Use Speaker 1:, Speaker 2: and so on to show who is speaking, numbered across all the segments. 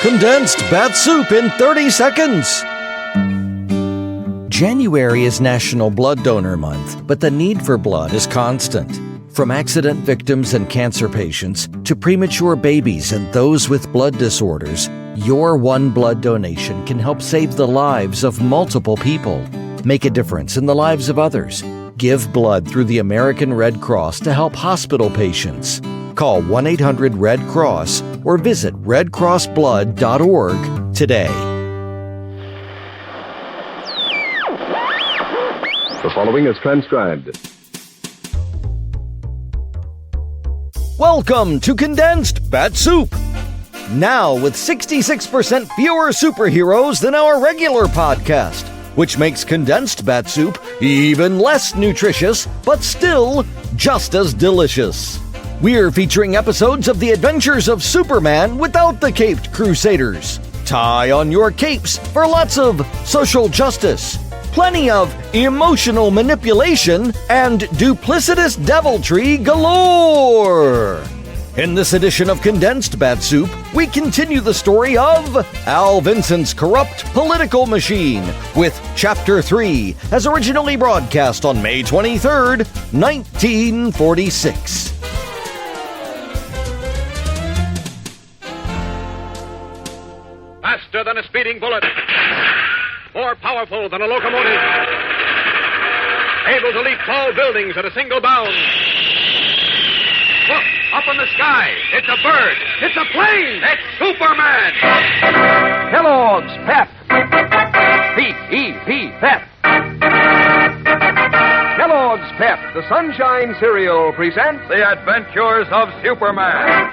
Speaker 1: Condensed Bat-Supe in 30 seconds. January is National Blood Donor Month, but the need for blood is constant. From accident victims and cancer patients to premature babies and those with blood disorders, your one blood donation can help save the lives of multiple people. Make a difference in the lives of others. Give blood through the American Red Cross to help hospital patients. Call 1-800-RED-CROSS or visit redcrossblood.org today.
Speaker 2: The following is transcribed.
Speaker 1: Welcome to Condensed Bat-Supe. Now with 66% fewer superheroes than our regular podcast, which makes Condensed Bat-Supe even less nutritious, but still just as delicious. We're featuring episodes of the adventures of Superman without the caped crusaders. Tie on your capes for lots of social justice, plenty of emotional manipulation, and duplicitous deviltry galore. In this edition of Condensed Bat-Supe, we continue the story of Al Vincent's corrupt political machine with Chapter 3, as originally broadcast on May 23rd, 1946.
Speaker 3: Faster than a speeding bullet. More powerful than a locomotive. Able to leap tall buildings at a single bound. Look, up in the sky. It's a bird. It's a plane. It's Superman.
Speaker 4: Kellogg's Pep. P-E-P, Pep. Kellogg's Pep, the Sunshine Cereal, presents
Speaker 3: The Adventures of Superman.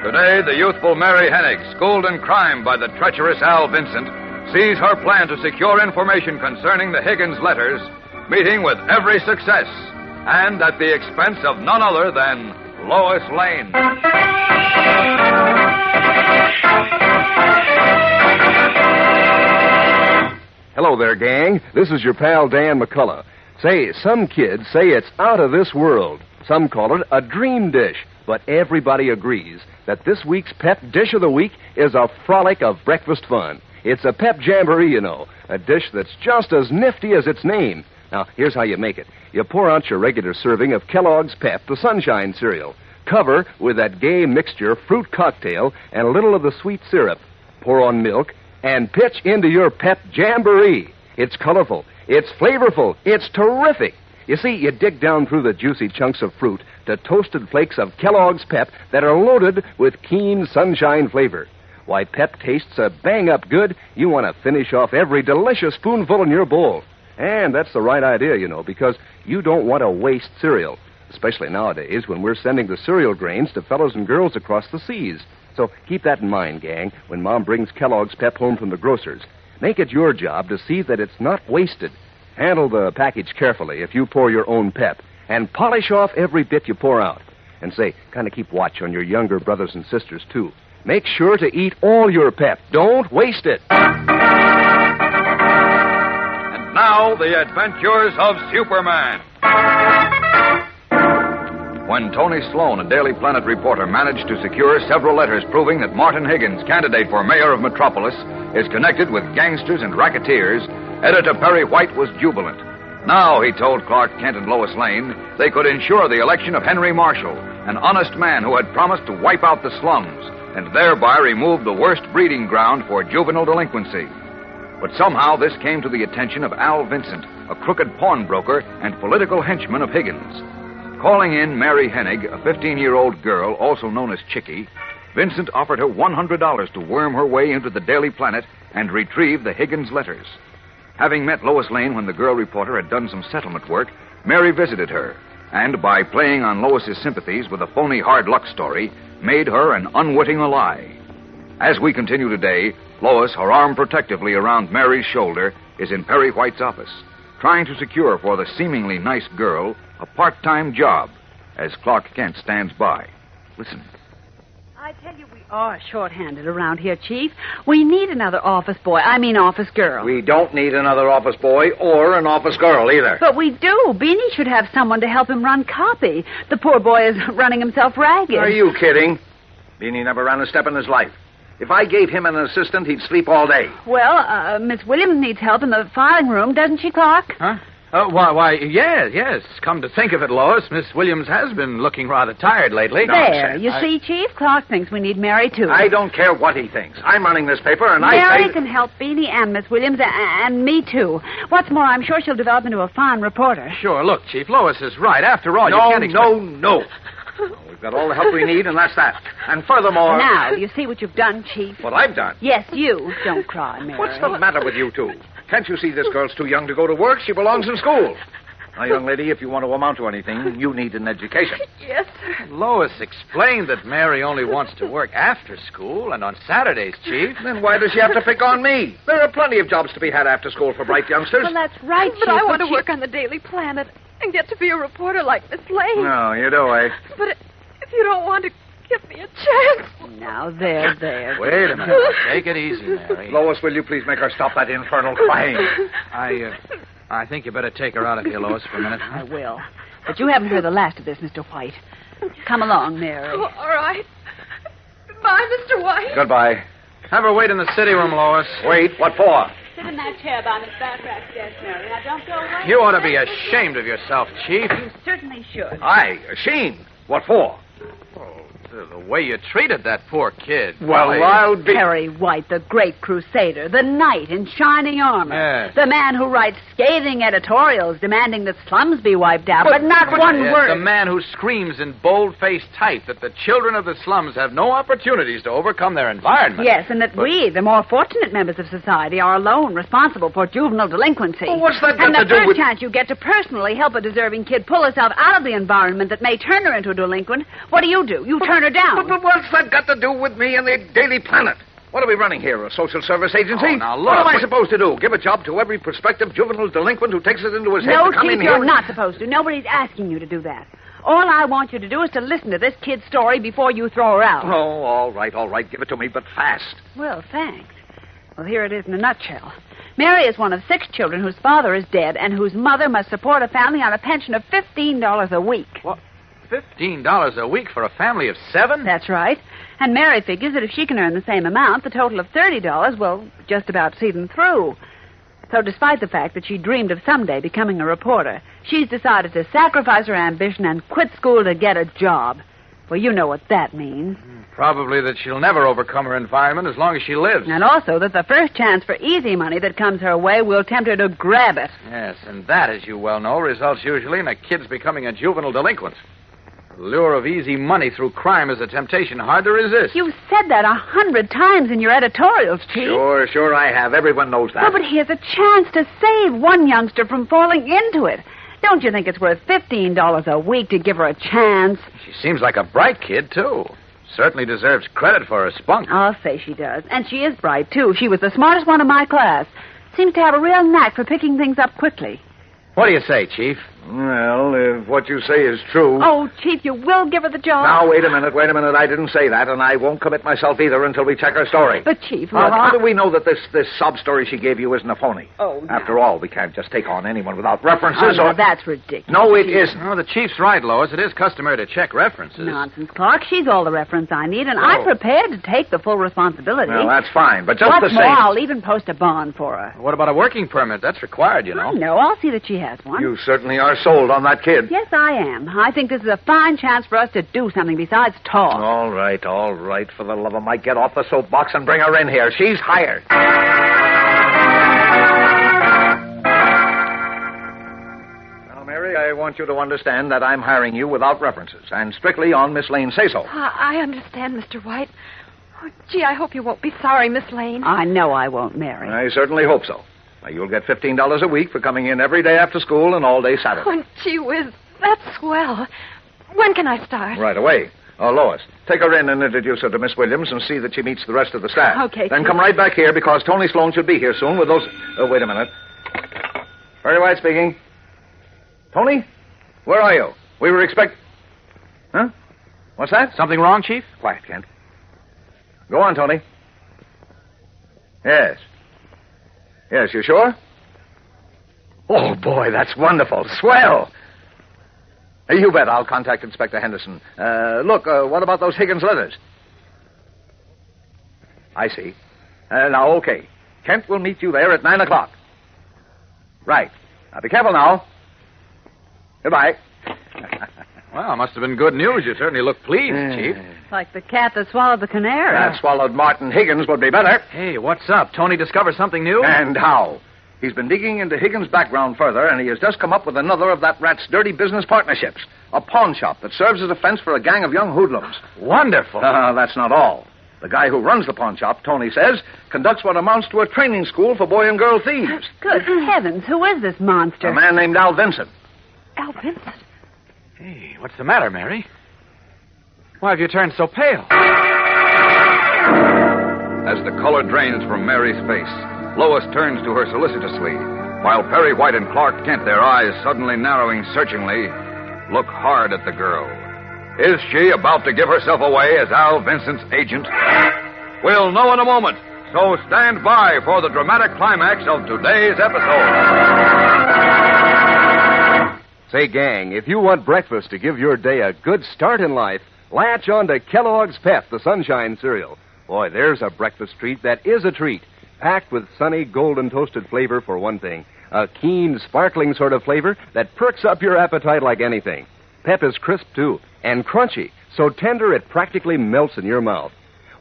Speaker 3: Today, the youthful Mary Hennig, schooled in crime by the treacherous Al Vincent, sees her plan to secure information concerning the Higgins letters, meeting with every success, and at the expense of none other than Lois Lane.
Speaker 2: Hello there, gang. This is your pal Dan McCullough. Say, some kids say it's out of this world. Some call it a dream dish. But everybody agrees that this week's Pep Dish of the Week is a frolic of breakfast fun. It's a Pep Jamboree, you know, a dish that's just as nifty as its name. Now, here's how you make it. You pour out your regular serving of Kellogg's Pep, the Sunshine Cereal. Cover with that gay mixture fruit cocktail and a little of the sweet syrup. Pour on milk and pitch into your Pep Jamboree. It's colorful. It's flavorful. It's terrific. You see, you dig down through the juicy chunks of fruit to toasted flakes of Kellogg's Pep that are loaded with keen sunshine flavor. Why, Pep tastes a bang-up good. You want to finish off every delicious spoonful in your bowl. And that's the right idea, you know, because you don't want to waste cereal, especially nowadays when we're sending the cereal grains to fellows and girls across the seas. So keep that in mind, gang, when Mom brings Kellogg's Pep home from the grocer's. Make it your job to see that it's not wasted. Handle the package carefully if you pour your own Pep, and polish off every bit you pour out. And say, kind of keep watch on your younger brothers and sisters, too. Make sure to eat all your Pep. Don't waste it.
Speaker 3: And now, the Adventures of Superman. When Tony Sloan, a Daily Planet reporter, managed to secure several letters proving that Martin Higgins, candidate for mayor of Metropolis, is connected with gangsters and racketeers, Editor Perry White was jubilant. Now, he told Clark Kent and Lois Lane, they could ensure the election of Henry Marshall, an honest man who had promised to wipe out the slums and thereby remove the worst breeding ground for juvenile delinquency. But somehow this came to the attention of Al Vincent, a crooked pawnbroker and political henchman of Higgins. Calling in Mary Hennig, a 15-year-old girl, also known as Chickie, Vincent offered her $100 to worm her way into the Daily Planet and retrieve the Higgins letters. Having met Lois Lane when the girl reporter had done some settlement work, Mary visited her, and by playing on Lois's sympathies with a phony hard luck story, made her an unwitting ally. As we continue today, Lois, her arm protectively around Mary's shoulder, is in Perry White's office, trying to secure for the seemingly nice girl a part-time job, as Clark Kent stands by. Listen.
Speaker 5: I I tell you, we are short-handed around here, Chief. We need another office boy. Office girl.
Speaker 6: We don't need another office boy or an office girl either.
Speaker 5: But we do. Beanie should have someone to help him run copy. The poor boy is running himself ragged.
Speaker 6: Are you kidding? Beanie never ran a step in his life. If I gave him an assistant, he'd sleep all day.
Speaker 5: Well, Miss Williams needs help in the filing room, doesn't she, Clark?
Speaker 7: Huh? Why, yes. Come to think of it, Lois, Miss Williams has been looking rather tired lately.
Speaker 5: There. You see, Chief, Clark thinks we need Mary, too.
Speaker 6: I don't care what he thinks. I'm running this paper, and
Speaker 5: Mary can help Beanie and Miss Williams, and me, too. What's more, I'm sure she'll develop into a fine reporter.
Speaker 7: Sure, look, Chief, Lois is right. After all, you can't expect...
Speaker 6: No. We've got all the help we need, and that's that. And furthermore...
Speaker 5: Now, you see what you've done, Chief?
Speaker 6: What I've done?
Speaker 5: Yes, you. Don't cry, Mary.
Speaker 6: What's the matter with you two? Can't you see this girl's too young to go to work? She belongs in school. Now, young lady, if you want to amount to anything, you need an education.
Speaker 5: Yes, sir.
Speaker 7: Lois explained that Mary only wants to work after school and on Saturdays, Chief.
Speaker 6: Then why does she have to pick on me? There are plenty of jobs to be had after school for bright youngsters.
Speaker 5: Well, that's right,
Speaker 8: But
Speaker 5: Chief.
Speaker 8: I want to work on the Daily Planet and get to be a reporter like Miss Lane.
Speaker 6: No, you do, eh?
Speaker 8: But if you don't want to give me a chance...
Speaker 5: Now, there.
Speaker 7: Wait a minute. Take it easy, Mary.
Speaker 6: Lois, will you please make her stop that infernal crying?
Speaker 7: I think you better take her out of here, Lois, for a minute.
Speaker 5: I will. But you haven't heard the last of this, Mr. White. Come along, Mary.
Speaker 8: Oh, all right. Goodbye, Mr. White.
Speaker 6: Goodbye.
Speaker 7: Have her wait in the city room, Lois.
Speaker 6: Wait, what for?
Speaker 5: Sit in that chair by Miss Bartrack's desk, Mary. Now, don't go away.
Speaker 7: You ought to be ashamed of yourself, Chief.
Speaker 5: You certainly should.
Speaker 6: Aye, ashamed. What for?
Speaker 7: The way you treated that poor kid.
Speaker 6: Well,
Speaker 7: Why?
Speaker 6: I'll be...
Speaker 5: Perry White, the great crusader, the knight in shining armor.
Speaker 7: Yes.
Speaker 5: The man who writes scathing editorials demanding that slums be wiped out, but not one
Speaker 7: Yes,
Speaker 5: word.
Speaker 7: the man who screams in bold-faced type that the children of the slums have no opportunities to overcome their environment.
Speaker 5: Yes, and that we, the more fortunate members of society, are alone responsible for juvenile delinquency.
Speaker 6: Well, what's that got
Speaker 5: and
Speaker 6: to
Speaker 5: the
Speaker 6: do
Speaker 5: first
Speaker 6: with...
Speaker 5: chance you get to personally help a deserving kid pull herself out of the environment that may turn her into a delinquent, what do? You turn her down.
Speaker 6: But what's that got to do with me and the Daily Planet? What are we running here, a social service agency?
Speaker 7: Oh, now, look,
Speaker 6: what am I supposed to do? Give a job to every prospective juvenile delinquent who takes it into his head
Speaker 5: No,
Speaker 6: to come
Speaker 5: Chief,
Speaker 6: in here?
Speaker 5: you're not supposed to. Nobody's asking you to do that. All I want you to do is to listen to this kid's story before you throw her out.
Speaker 6: Oh, all right. Give it to me, but fast.
Speaker 5: Well, thanks. Well, here it is in a nutshell. Mary is one of 6 children whose father is dead and whose mother must support a family on a pension of $15 a week.
Speaker 7: What? $15 a week for a family of 7?
Speaker 5: That's right. And Mary figures that if she can earn the same amount, the total of $30 will just about see them through. So despite the fact that she dreamed of someday becoming a reporter, she's decided to sacrifice her ambition and quit school to get a job. Well, you know what that means.
Speaker 7: Probably that she'll never overcome her environment as long as she lives.
Speaker 5: And also that the first chance for easy money that comes her way will tempt her to grab it.
Speaker 7: Yes, and that, as you well know, results usually in a kid's becoming a juvenile delinquent. The lure of easy money through crime is a temptation hard to resist.
Speaker 5: You've said that 100 times in your editorials, Chief.
Speaker 6: Sure I have. Everyone knows that.
Speaker 5: Well, but here's a chance to save one youngster from falling into it. Don't you think it's worth $15 a week to give her a chance?
Speaker 7: She seems like a bright kid, too. Certainly deserves credit for her spunk.
Speaker 5: I'll say she does. And she is bright, too. She was the smartest one in my class. Seems to have a real knack for picking things up quickly.
Speaker 7: What do you say, Chief?
Speaker 6: Well, if what you say is true...
Speaker 5: Oh, Chief, you will give her the job?
Speaker 6: Now, wait a minute. I didn't say that, and I won't commit myself either until we check her story.
Speaker 5: But, Chief,
Speaker 6: Now,
Speaker 5: look,
Speaker 6: how do we know that this sob story she gave you isn't a phony?
Speaker 5: Oh, no.
Speaker 6: After all, we can't just take on anyone without references
Speaker 5: Oh, no,
Speaker 6: or...
Speaker 5: that's ridiculous.
Speaker 6: No, it
Speaker 5: Chief.
Speaker 6: isn't.
Speaker 7: Oh, the Chief's right, Lois. It is customary to check references.
Speaker 5: Nonsense, Clark. She's all the reference I need, and I'm prepared to take the full responsibility.
Speaker 6: Well, that's fine, but just
Speaker 5: What's
Speaker 6: the same...
Speaker 5: more, I'll even post a bond for her.
Speaker 7: What about a working permit? That's required, you know.
Speaker 5: I know. I'll see that she has one.
Speaker 6: You certainly are sold on that kid.
Speaker 5: Yes, I am. I think this is a fine chance for us to do something besides talk.
Speaker 6: All right. For the love of Mike, get off the soapbox and bring her in here. She's hired. Now, Mary, I want you to understand that I'm hiring you without references and strictly on Miss Lane's say-so.
Speaker 8: I understand, Mr. White. Oh, gee, I hope you won't be sorry, Miss Lane.
Speaker 5: I know I won't, Mary.
Speaker 6: I certainly hope so. Now, you'll get $15 a week for coming in every day after school and all day Saturday.
Speaker 8: Oh, gee whiz, that's swell. When can I start?
Speaker 6: Right away. Oh, Lois, take her in and introduce her to Miss Williams and see that she meets the rest of the staff.
Speaker 5: Okay,
Speaker 6: Then
Speaker 5: Chief.
Speaker 6: come right back here because Tony Sloan should be here soon with those... Oh, wait a minute. Very White speaking. Tony? Where are you? We were Huh? What's that?
Speaker 7: Something wrong, Chief?
Speaker 6: Quiet, Kent. Go on, Tony. Yes. Yes, you sure? Oh, boy, that's wonderful. Swell. You bet. I'll contact Inspector Henderson. Look, what about those Higgins letters? I see. Now, okay. Kent will meet you there at 9 o'clock. Right. Now, be careful now. Goodbye.
Speaker 7: Well, must have been good news. You certainly look pleased, Chief.
Speaker 5: Like the cat that swallowed the canary.
Speaker 6: That swallowed Martin Higgins would be better.
Speaker 7: Hey, what's up? Tony discovered something new?
Speaker 6: And how? He's been digging into Higgins' background further, and he has just come up with another of that rat's dirty business partnerships. A pawn shop that serves as a fence for a gang of young hoodlums.
Speaker 7: Wonderful.
Speaker 6: That's not all. The guy who runs the pawn shop, Tony says, conducts what amounts to a training school for boy and girl thieves.
Speaker 5: Good heavens, who is this monster?
Speaker 6: A man named Al Vincent.
Speaker 8: Al Vincent?
Speaker 7: Hey, what's the matter, Mary? Why have you turned so pale?
Speaker 3: As the color drains from Mary's face, Lois turns to her solicitously, while Perry White and Clark Kent, their eyes suddenly narrowing searchingly, look hard at the girl. Is she about to give herself away as Al Vincent's agent? We'll know in a moment, so stand by for the dramatic climax of today's episode.
Speaker 2: Say, gang, if you want breakfast to give your day a good start in life, latch on to Kellogg's Pep, the Sunshine cereal. Boy, there's a breakfast treat that is a treat. Packed with sunny, golden toasted flavor, for one thing. A keen, sparkling sort of flavor that perks up your appetite like anything. Pep is crisp, too, and crunchy, so tender it practically melts in your mouth.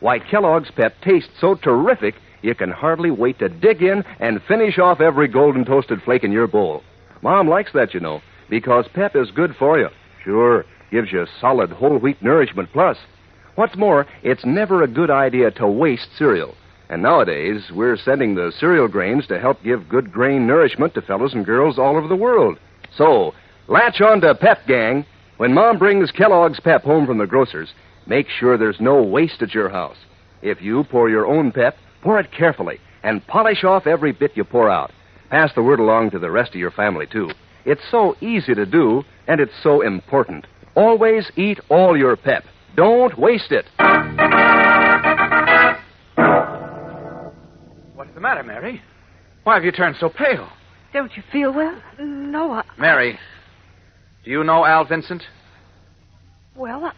Speaker 2: Why, Kellogg's Pep tastes so terrific, you can hardly wait to dig in and finish off every golden toasted flake in your bowl. Mom likes that, you know, because Pep is good for you. Sure, gives you solid whole wheat nourishment plus. What's more, it's never a good idea to waste cereal. And nowadays, we're sending the cereal grains to help give good grain nourishment to fellows and girls all over the world. So, latch on to Pep, gang. When Mom brings Kellogg's Pep home from the grocer's, make sure there's no waste at your house. If you pour your own Pep, pour it carefully and polish off every bit you pour out. Pass the word along to the rest of your family, too. It's so easy to do, and it's so important. Always eat all your Pep. Don't waste it.
Speaker 7: What's the matter, Mary? Why have you turned so pale?
Speaker 5: Don't you feel well?
Speaker 8: No,
Speaker 7: Mary, do you know Al Vincent?
Speaker 8: Well,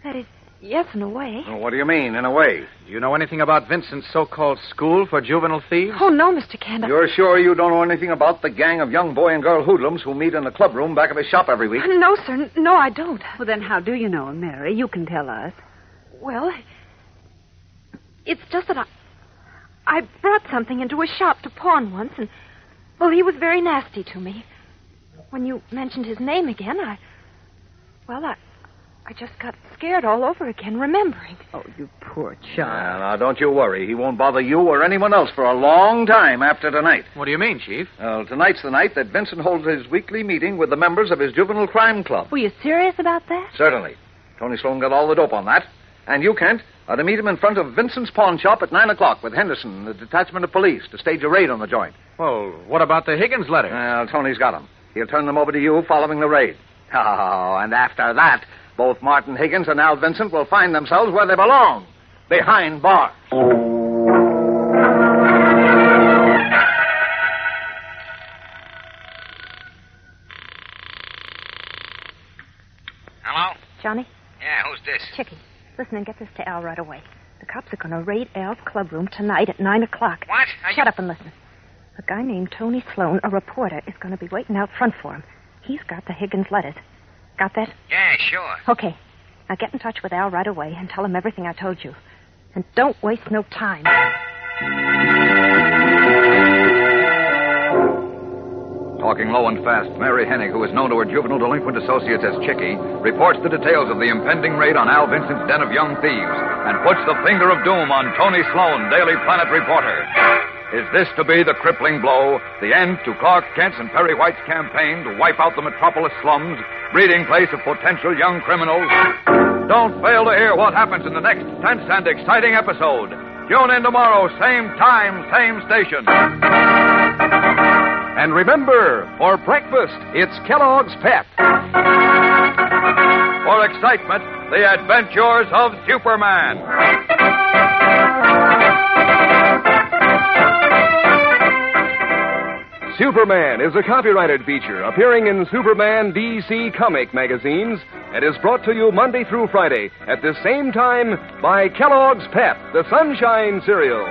Speaker 8: that is, yes, in a way.
Speaker 6: Well, what do you mean, in a way?
Speaker 7: Do you know anything about Vincent's so-called school for juvenile thieves?
Speaker 8: Oh, no, Mr. Kent.
Speaker 6: You're sure you don't know anything about the gang of young boy and girl hoodlums who meet in the clubroom back of his shop every week?
Speaker 8: No, sir. No, I don't.
Speaker 5: Well, then how do you know him, Mary? You can tell us.
Speaker 8: Well, it's just that I brought something into his shop to pawn once, and, well, he was very nasty to me. When you mentioned his name again, I just got scared all over again, remembering.
Speaker 5: Oh, you poor child.
Speaker 6: Now, don't you worry. He won't bother you or anyone else for a long time after tonight.
Speaker 7: What do you mean, Chief?
Speaker 6: Well, tonight's the night that Vincent holds his weekly meeting with the members of his juvenile crime club.
Speaker 5: Were you serious about that?
Speaker 6: Certainly. Tony Sloan got all the dope on that. And you, Kent, are to meet him in front of Vincent's pawn shop at 9 o'clock with Henderson, the detachment of police, to stage a raid on the joint.
Speaker 7: Well, what about the Higgins letter?
Speaker 6: Well, Tony's got them. He'll turn them over to you following the raid. Oh, and after that, both Martin Higgins and Al Vincent will find themselves where they belong, behind bars.
Speaker 9: Hello?
Speaker 8: Johnny?
Speaker 9: Yeah, who's this?
Speaker 8: Chicky, listen and get this to Al right away. The cops are going to raid Al's clubroom tonight at 9 o'clock.
Speaker 9: What?
Speaker 8: Shut up and listen. A guy named Tony Sloan, a reporter, is going to be waiting out front for him. He's got the Higgins letters. Got that?
Speaker 9: Yeah, sure.
Speaker 8: Okay. Now get in touch with Al right away and tell him everything I told you. And don't waste no time.
Speaker 3: Talking low and fast, Mary Hennig, who is known to her juvenile delinquent associates as Chicky, reports the details of the impending raid on Al Vincent's den of young thieves and puts the finger of doom on Tony Sloan, Daily Planet reporter. Is this to be the crippling blow, the end to Clark Kent's and Perry White's campaign to wipe out the metropolis slums, breeding place of potential young criminals? Don't fail to hear what happens in the next tense and exciting episode. Tune in tomorrow, same time, same station.
Speaker 2: And remember, for breakfast, it's Kellogg's Pep.
Speaker 3: For excitement, The Adventures of Superman.
Speaker 2: Superman is a copyrighted feature appearing in Superman DC comic magazines and is brought to you Monday through Friday at the same time by Kellogg's Pep, the Sunshine Cereal.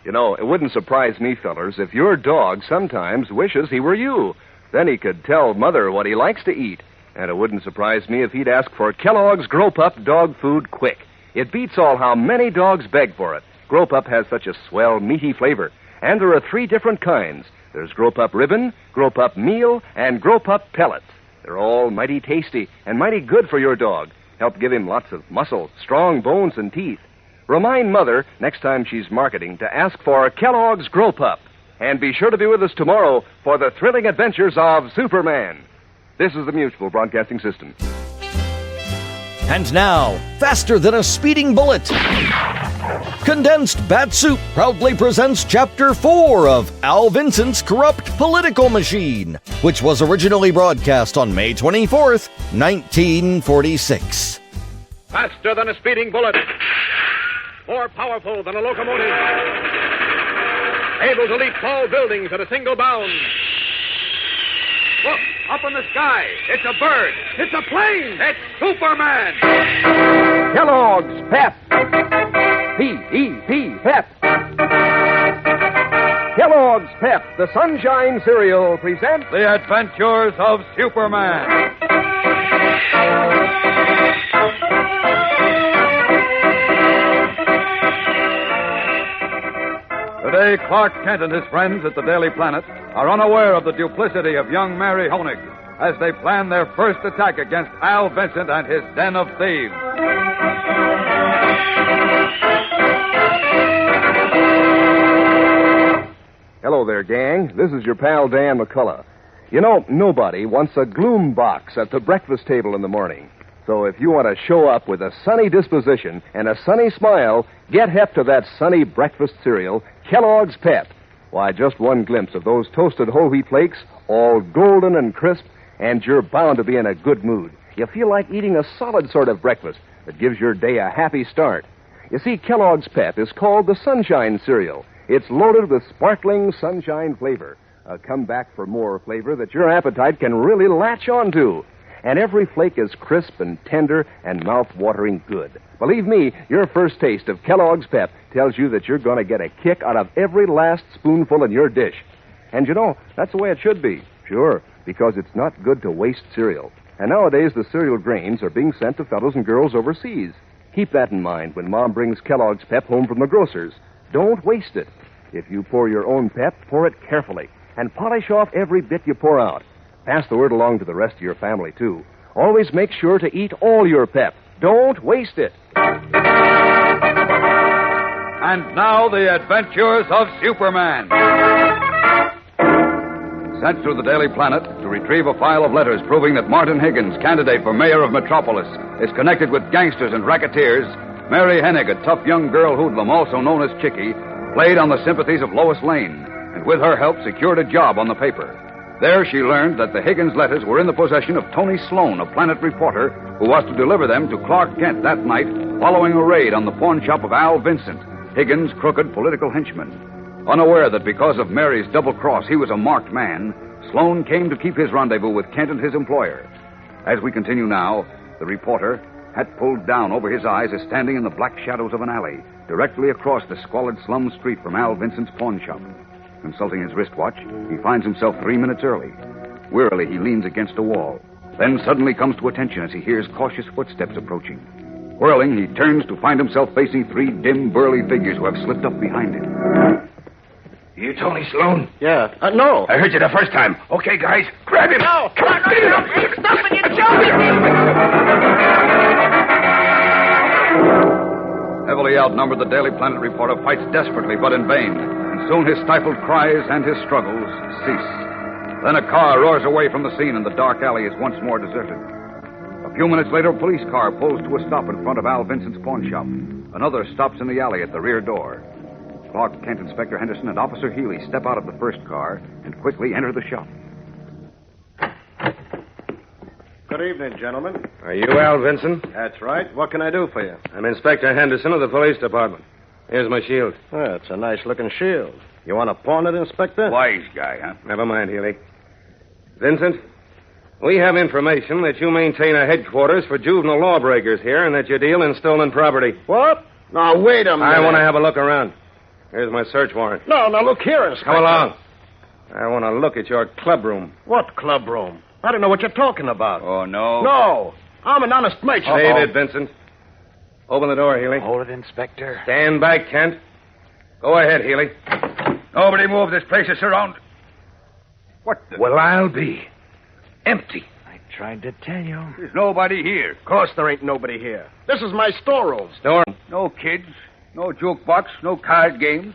Speaker 2: You know, it wouldn't surprise me, fellers, if your dog sometimes wishes he were you. Then he could tell Mother what he likes to eat. And it wouldn't surprise me if he'd ask for Kellogg's Grow-Pup Dog Food Quick. It beats all how many dogs beg for it. Grow-Pup has such a swell, meaty flavor. And there are 3 different kinds. There's Grow-Pup Ribbon, Grow-Pup Meal, and Grow-Pup Pellets. They're all mighty tasty and mighty good for your dog. Help give him lots of muscle, strong bones, and teeth. Remind Mother, next time she's marketing, to ask for Kellogg's Grow-Pup. And be sure to be with us tomorrow for the thrilling adventures of Superman. This is the Mutual Broadcasting System.
Speaker 1: And now, faster than a speeding bullet, Condensed Bat-Supe proudly presents Chapter 4 of Al Vincent's Corrupt Political Machine, which was originally broadcast on May 24th, 1946.
Speaker 4: Faster than a speeding bullet. More powerful than a locomotive. Able to leap tall buildings at a single bound. Look, up in the sky. It's a bird. It's a plane. It's Superman.
Speaker 2: Kellogg's Pep. P-E-P, Pep. Kellogg's Pep, the Sunshine Cereal, presents
Speaker 3: The Adventures of Superman. Today, Clark Kent and his friends at the Daily Planet are unaware of the duplicity of young Mary Hennig as they plan their first attack against Al Vincent and his den of thieves.
Speaker 2: Hello there, gang. This is your pal Dan McCullough. You know, nobody wants a gloom box at the breakfast table in the morning. So if you want to show up with a sunny disposition and a sunny smile, get hep to that sunny breakfast cereal, Kellogg's Pep. Why, just one glimpse of those toasted whole wheat flakes, all golden and crisp, and you're bound to be in a good mood. You feel like eating a solid sort of breakfast that gives your day a happy start. You see, Kellogg's Pep is called the Sunshine Cereal. It's loaded with sparkling sunshine flavor, a comeback for more flavor that your appetite can really latch onto. And every flake is crisp and tender and mouth-watering good. Believe me, your first taste of Kellogg's Pep tells you that you're going to get a kick out of every last spoonful in your dish. And you know, that's the way it should be. Sure, because it's not good to waste cereal. And nowadays, the cereal grains are being sent to fellows and girls overseas. Keep that in mind when Mom brings Kellogg's Pep home from the grocer's. Don't waste it. If you pour your own Pep, pour it carefully and polish off every bit you pour out. Pass the word along to the rest of your family, too. Always make sure to eat all your Pep. Don't waste it.
Speaker 3: And now, the Adventures of Superman. Sent through the Daily Planet to retrieve a file of letters proving that Martin Higgins, candidate for mayor of Metropolis, is connected with gangsters and racketeers, Mary Hennig, a tough young girl hoodlum, also known as Chickie, played on the sympathies of Lois Lane, and with her help secured a job on the paper. There she learned that the Higgins letters were in the possession of Tony Sloan, a Planet reporter, who was to deliver them to Clark Kent that night following a raid on the pawn shop of Al Vincent, Higgins' crooked political henchman. Unaware that because of Mary's double cross he was a marked man, Sloan came to keep his rendezvous with Kent and his employer. As we continue now, the reporter, hat pulled down over his eyes, is standing in the black shadows of an alley, directly across the squalid slum street from Al Vincent's pawn shop. Consulting his wristwatch, he finds himself 3 minutes early. Wearily, he leans against a wall, then suddenly comes to attention as he hears cautious footsteps approaching. Whirling, he turns to find himself facing 3 dim, burly figures who have slipped up behind him.
Speaker 6: You Tony Sloan?
Speaker 9: Yeah. No.
Speaker 6: I heard you the first time. Okay, guys, grab him.
Speaker 9: No.
Speaker 6: Come on, beat him up.
Speaker 9: Stop it, you're joking.
Speaker 3: Heavily outnumbered, the Daily Planet reporter fights desperately, but in vain. And soon his stifled cries and his struggles cease. Then a car roars away from the scene, and the dark alley is once more deserted. A few minutes later, a police car pulls to a stop in front of Al Vincent's pawn shop. Another stops in the alley at the rear door. Clark Kent, Inspector Henderson, and Officer Healy step out of the first car and quickly enter the shop.
Speaker 9: Good evening, gentlemen.
Speaker 10: Are you Al Vincent?
Speaker 9: That's right. What can I do for you?
Speaker 10: I'm Inspector Henderson of the police department. Here's my shield.
Speaker 9: Well, it's a nice-looking shield. You want to pawn it, Inspector?
Speaker 3: Wise guy, huh?
Speaker 10: Never mind, Healy. Vincent, we have information that you maintain a headquarters for juvenile lawbreakers here and that you deal in stolen property.
Speaker 9: What? Now, wait a minute.
Speaker 10: I want to have a look around. Here's my search warrant.
Speaker 9: No, now, look here, Inspector.
Speaker 10: Come along. I want to look at your club room.
Speaker 9: What club room? I don't know what you're talking about.
Speaker 3: Oh, no?
Speaker 9: No. I'm an honest merchant.
Speaker 10: Save it, Vincent. Open the door, Healy.
Speaker 7: Hold it, Inspector.
Speaker 10: Stand back, Kent. Go ahead, Healy.
Speaker 3: Nobody move. This place is surrounded. What the...
Speaker 10: Well, I'll be. Empty.
Speaker 7: I tried to tell you.
Speaker 3: There's nobody here.
Speaker 9: Of course there ain't nobody here. This is my storeroom.
Speaker 10: Store.
Speaker 3: No kids, no jukebox, no card games.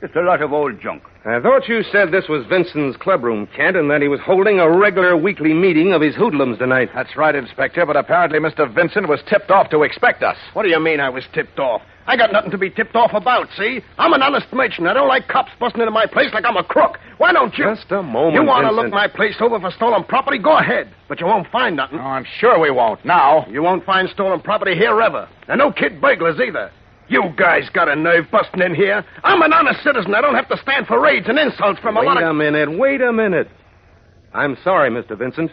Speaker 3: Just a lot of old junk.
Speaker 10: I thought you said this was Vincent's clubroom, Kent, and that he was holding a regular weekly meeting of his hoodlums tonight.
Speaker 7: That's right, Inspector, but apparently Mr. Vincent was tipped off to expect us.
Speaker 9: What do you mean I was tipped off? I got nothing to be tipped off about, see? I'm an honest merchant. I don't like cops busting into my place like I'm a crook. Why don't you...
Speaker 10: Just a moment,
Speaker 9: You want to
Speaker 10: Vincent.
Speaker 9: look my place over for stolen property? Go ahead. But you won't find nothing.
Speaker 7: Oh, I'm sure we won't. Now.
Speaker 9: You won't find stolen property here ever. And no kid burglars either. You guys got a nerve busting in here. I'm an honest citizen. I don't have to stand for raids and insults from a lot of...
Speaker 10: Wait a minute. I'm sorry, Mr. Vincent.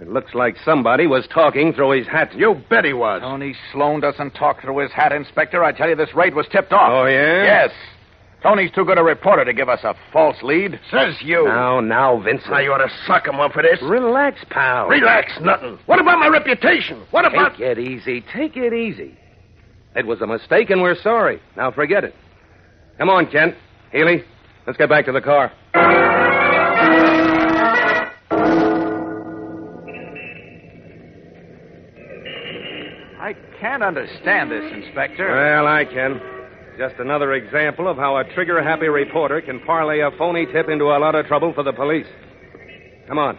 Speaker 10: It looks like somebody was talking through his hat.
Speaker 9: You bet he was.
Speaker 7: Tony Sloan doesn't talk through his hat, Inspector. I tell you, this raid was tipped off.
Speaker 10: Oh, yeah?
Speaker 7: Yes. Tony's too good a reporter to give us a false lead.
Speaker 9: Says you.
Speaker 10: Now, Vincent.
Speaker 9: Now you ought to suck him one for this.
Speaker 10: Relax, pal.
Speaker 9: Relax, nothing. What about my reputation? What about...
Speaker 10: Take it easy. Take it easy. It was a mistake, and we're sorry. Now forget it. Come on, Kent. Healy, let's get back to the car.
Speaker 7: I can't understand this, Inspector.
Speaker 10: Well, I can. Just another example of how a trigger-happy reporter can parlay a phony tip into a lot of trouble for the police. Come on.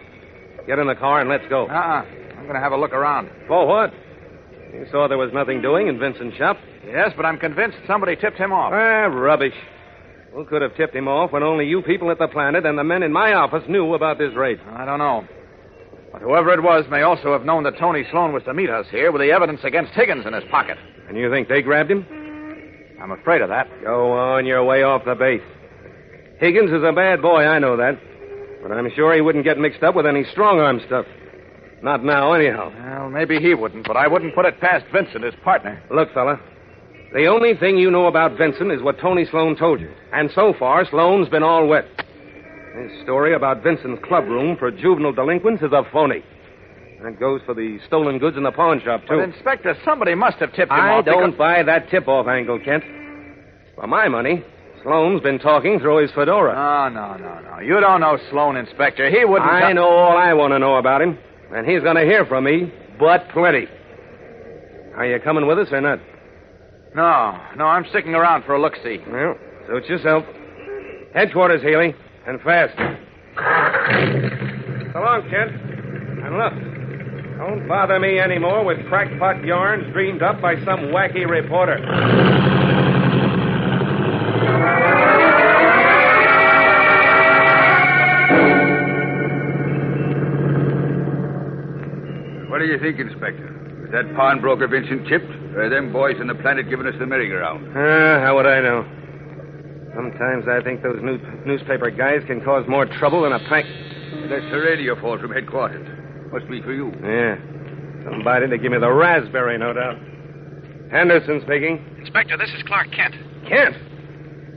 Speaker 10: Get in the car and let's go.
Speaker 7: I'm going to have a look around.
Speaker 10: For what? You saw there was nothing doing in Vincent's shop.
Speaker 7: Yes, but I'm convinced somebody tipped him off.
Speaker 10: Rubbish. Who could have tipped him off when only you people at the Planet and the men in my office knew about this raid?
Speaker 7: I don't know. But whoever it was may also have known that Tony Sloan was to meet us here with the evidence against Higgins in his pocket.
Speaker 10: And you think they grabbed him?
Speaker 7: I'm afraid of that.
Speaker 10: Go on your way off the base. Higgins is a bad boy, I know that. But I'm sure he wouldn't get mixed up with any strong-arm stuff. Not now, anyhow.
Speaker 7: Well, maybe he wouldn't, but I wouldn't put it past Vincent, his partner.
Speaker 10: Look, fella, the only thing you know about Vincent is what Tony Sloan told you. And so far, Sloan's been all wet. His story about Vincent's clubroom for juvenile delinquents is a phony. That goes for the stolen goods in the pawn shop, too.
Speaker 7: But, Inspector, somebody must have tipped him
Speaker 10: I
Speaker 7: off.
Speaker 10: don't buy that tip-off angle, Kent. For my money, Sloan's been talking through his fedora.
Speaker 7: No. You don't know Sloan, Inspector. He wouldn't...
Speaker 10: I know all I want to know about him. And he's going to hear from me, but plenty. Are you coming with us or not?
Speaker 7: No, I'm sticking around for a look-see.
Speaker 10: Well, suit yourself. Headquarters, Healy, and fast. So long, Kent. And look, don't bother me anymore with crackpot yarns dreamed up by some wacky reporter.
Speaker 3: What do you think, Inspector? Was that pawnbroker Vincent tipped? Or are them boys on the Planet giving us the merry-go-round?
Speaker 10: How would I know? Sometimes I think those newspaper guys can cause more trouble than a pack.
Speaker 3: That's the radio phone from headquarters. Must be for you.
Speaker 10: Yeah. Somebody to give me the raspberry, no doubt. Henderson speaking.
Speaker 11: Inspector, this is Clark Kent.
Speaker 10: Kent?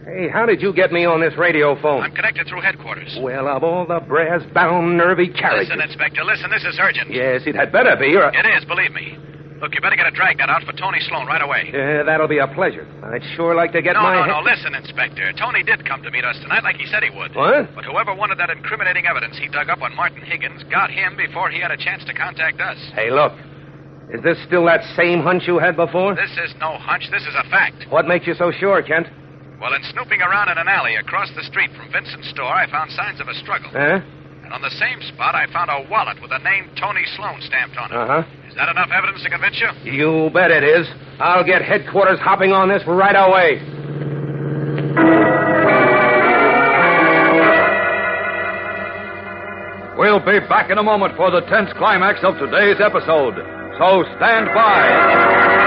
Speaker 10: Hey, how did you get me on this radio phone?
Speaker 11: I'm connected through headquarters.
Speaker 10: Well, of all the brass-bound, nervy characters...
Speaker 11: Listen, Inspector, listen, this is urgent.
Speaker 10: Yes, it had better be, or...
Speaker 11: It is, believe me. Look, you better get a dragnet out for Tony Sloan right away.
Speaker 10: Yeah, that'll be a pleasure. I'd sure like to get
Speaker 11: No, listen, Inspector. Tony did come to meet us tonight like he said he would.
Speaker 10: What?
Speaker 11: But whoever wanted that incriminating evidence he dug up on Martin Higgins got him before he had a chance to contact us.
Speaker 10: Hey, look. Is this still that same hunch you had before?
Speaker 11: This is no hunch. This is a fact.
Speaker 10: What makes you so sure, Kent?
Speaker 11: Well, in snooping around in an alley across the street from Vincent's store, I found signs of a struggle.
Speaker 10: Huh?
Speaker 11: And And on the same spot, I found a wallet with the name Tony Sloan stamped on it.
Speaker 10: Uh-huh.
Speaker 11: Is that enough evidence to convince you?
Speaker 10: You bet it is. I'll get headquarters hopping on this right away.
Speaker 3: We'll be back in a moment for the tense climax of today's episode. So stand by.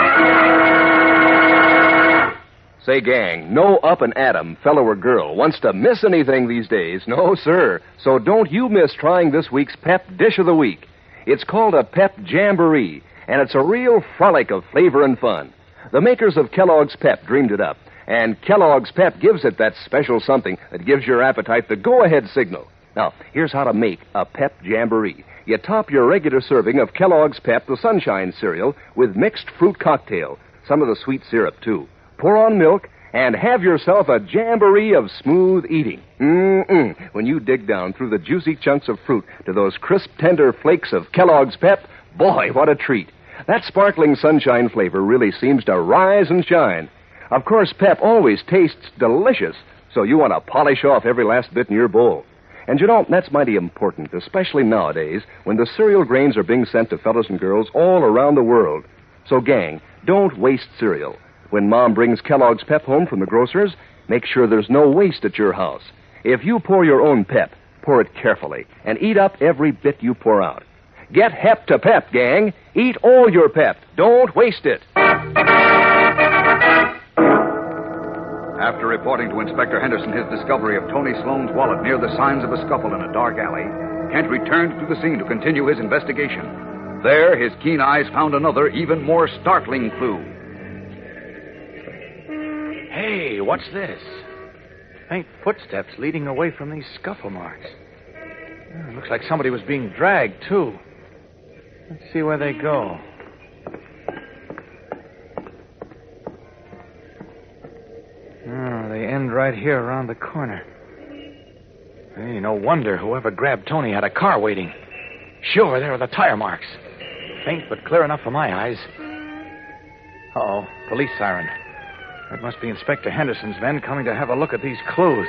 Speaker 2: Say, gang, no up and Adam, fellow or girl, wants to miss anything these days. No, sir. So don't you miss trying this week's Pep Dish of the Week. It's called a Pep Jamboree, and it's a real frolic of flavor and fun. The makers of Kellogg's Pep dreamed it up, and Kellogg's Pep gives it that special something that gives your appetite the go-ahead signal. Now, here's how to make a Pep Jamboree. You top your regular serving of Kellogg's Pep, the Sunshine cereal, with mixed fruit cocktail, some of the sweet syrup, too. Pour on milk, and have yourself a jamboree of smooth eating. When you dig down through the juicy chunks of fruit to those crisp, tender flakes of Kellogg's Pep, boy, what a treat. That sparkling sunshine flavor really seems to rise and shine. Of course, Pep always tastes delicious, so you want to polish off every last bit in your bowl. And you know, that's mighty important, especially nowadays when the cereal grains are being sent to fellows and girls all around the world. So, gang, don't waste cereal. When Mom brings Kellogg's Pep home from the grocer's, make sure there's no waste at your house. If you pour your own Pep, pour it carefully and eat up every bit you pour out. Get Hep to Pep, gang. Eat all your Pep. Don't waste it.
Speaker 3: After reporting to Inspector Henderson his discovery of Tony Sloan's wallet near the signs of a scuffle in a dark alley, Kent returned to the scene to continue his investigation. There, his keen eyes found another, even more startling clue.
Speaker 7: Hey, what's this? Faint footsteps leading away from these scuffle marks. Looks like somebody was being dragged, too. Let's see where they go. Oh, they end right here around the corner. Hey, no wonder whoever grabbed Tony had a car waiting. Sure, there are the tire marks. Faint but clear enough for my eyes. Uh-oh, police siren. That must be Inspector Henderson's men coming to have a look at these clues.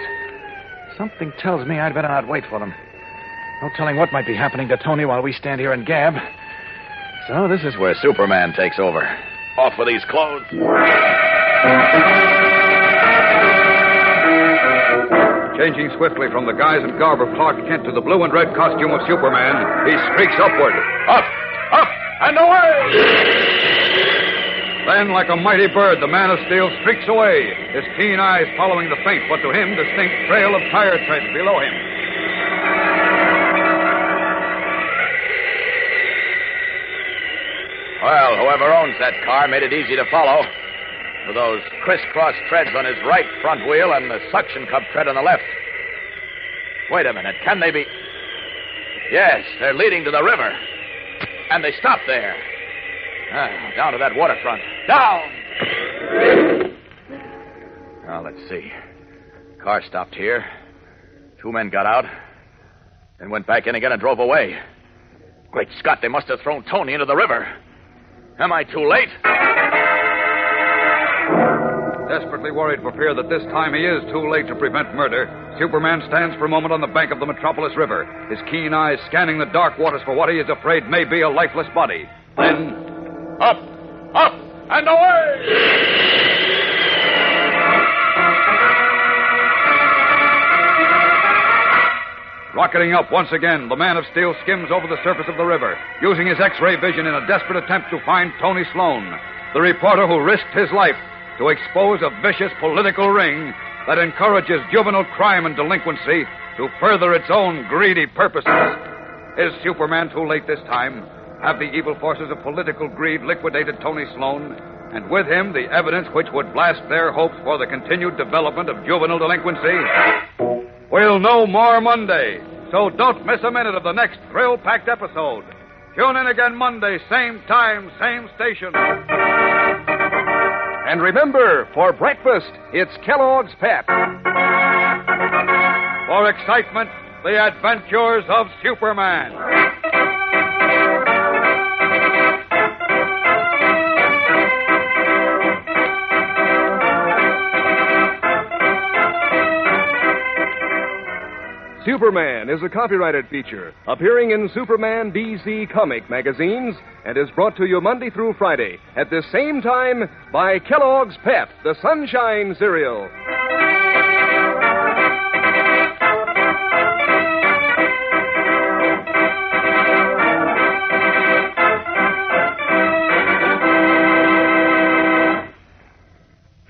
Speaker 7: Something tells me I'd better not wait for them. No telling what might be happening to Tony while we stand here and gab. So this is where Superman takes over. Off with these clothes.
Speaker 3: Changing swiftly from the guise and garb of Clark Kent to the blue and red costume of Superman, he streaks upward. Up, and away! Then, like a mighty bird, the Man of Steel streaks away, his keen eyes following the faint but to him distinct trail of tire treads below him.
Speaker 7: Well, whoever owns that car made it easy to follow. With those crisscross treads on his right front wheel and the suction cup tread on the left. Wait a minute, can they be... Yes, they're leading to the river. And they stop there. Down to that waterfront. Down! Now, let's see. Car stopped here. Two men got out. Then went back in again and drove away. Great Scott, they must have thrown Tony into the river. Am I too late?
Speaker 3: Desperately worried for fear that this time he is too late to prevent murder, Superman stands for a moment on the bank of the Metropolis River, his keen eyes scanning the dark waters for what he is afraid may be a lifeless body. Then... Up, and away! Rocketing up once again, the Man of Steel skims over the surface of the river, using his X-ray vision in a desperate attempt to find Tony Sloan, the reporter who risked his life to expose a vicious political ring that encourages juvenile crime and delinquency to further its own greedy purposes. Is Superman too late this time? Have the evil forces of political greed liquidated Tony Sloan, and with him the evidence which would blast their hopes for the continued development of juvenile delinquency? We'll know more Monday, so don't miss a minute of the next thrill-packed episode. Tune in again Monday, same time, same station. And remember, for breakfast, it's Kellogg's Pep. For excitement, the adventures of Superman.
Speaker 2: Superman is a copyrighted feature appearing in Superman DC comic magazines and is brought to you Monday through Friday at this same time by Kellogg's Pep, the Sunshine Cereal.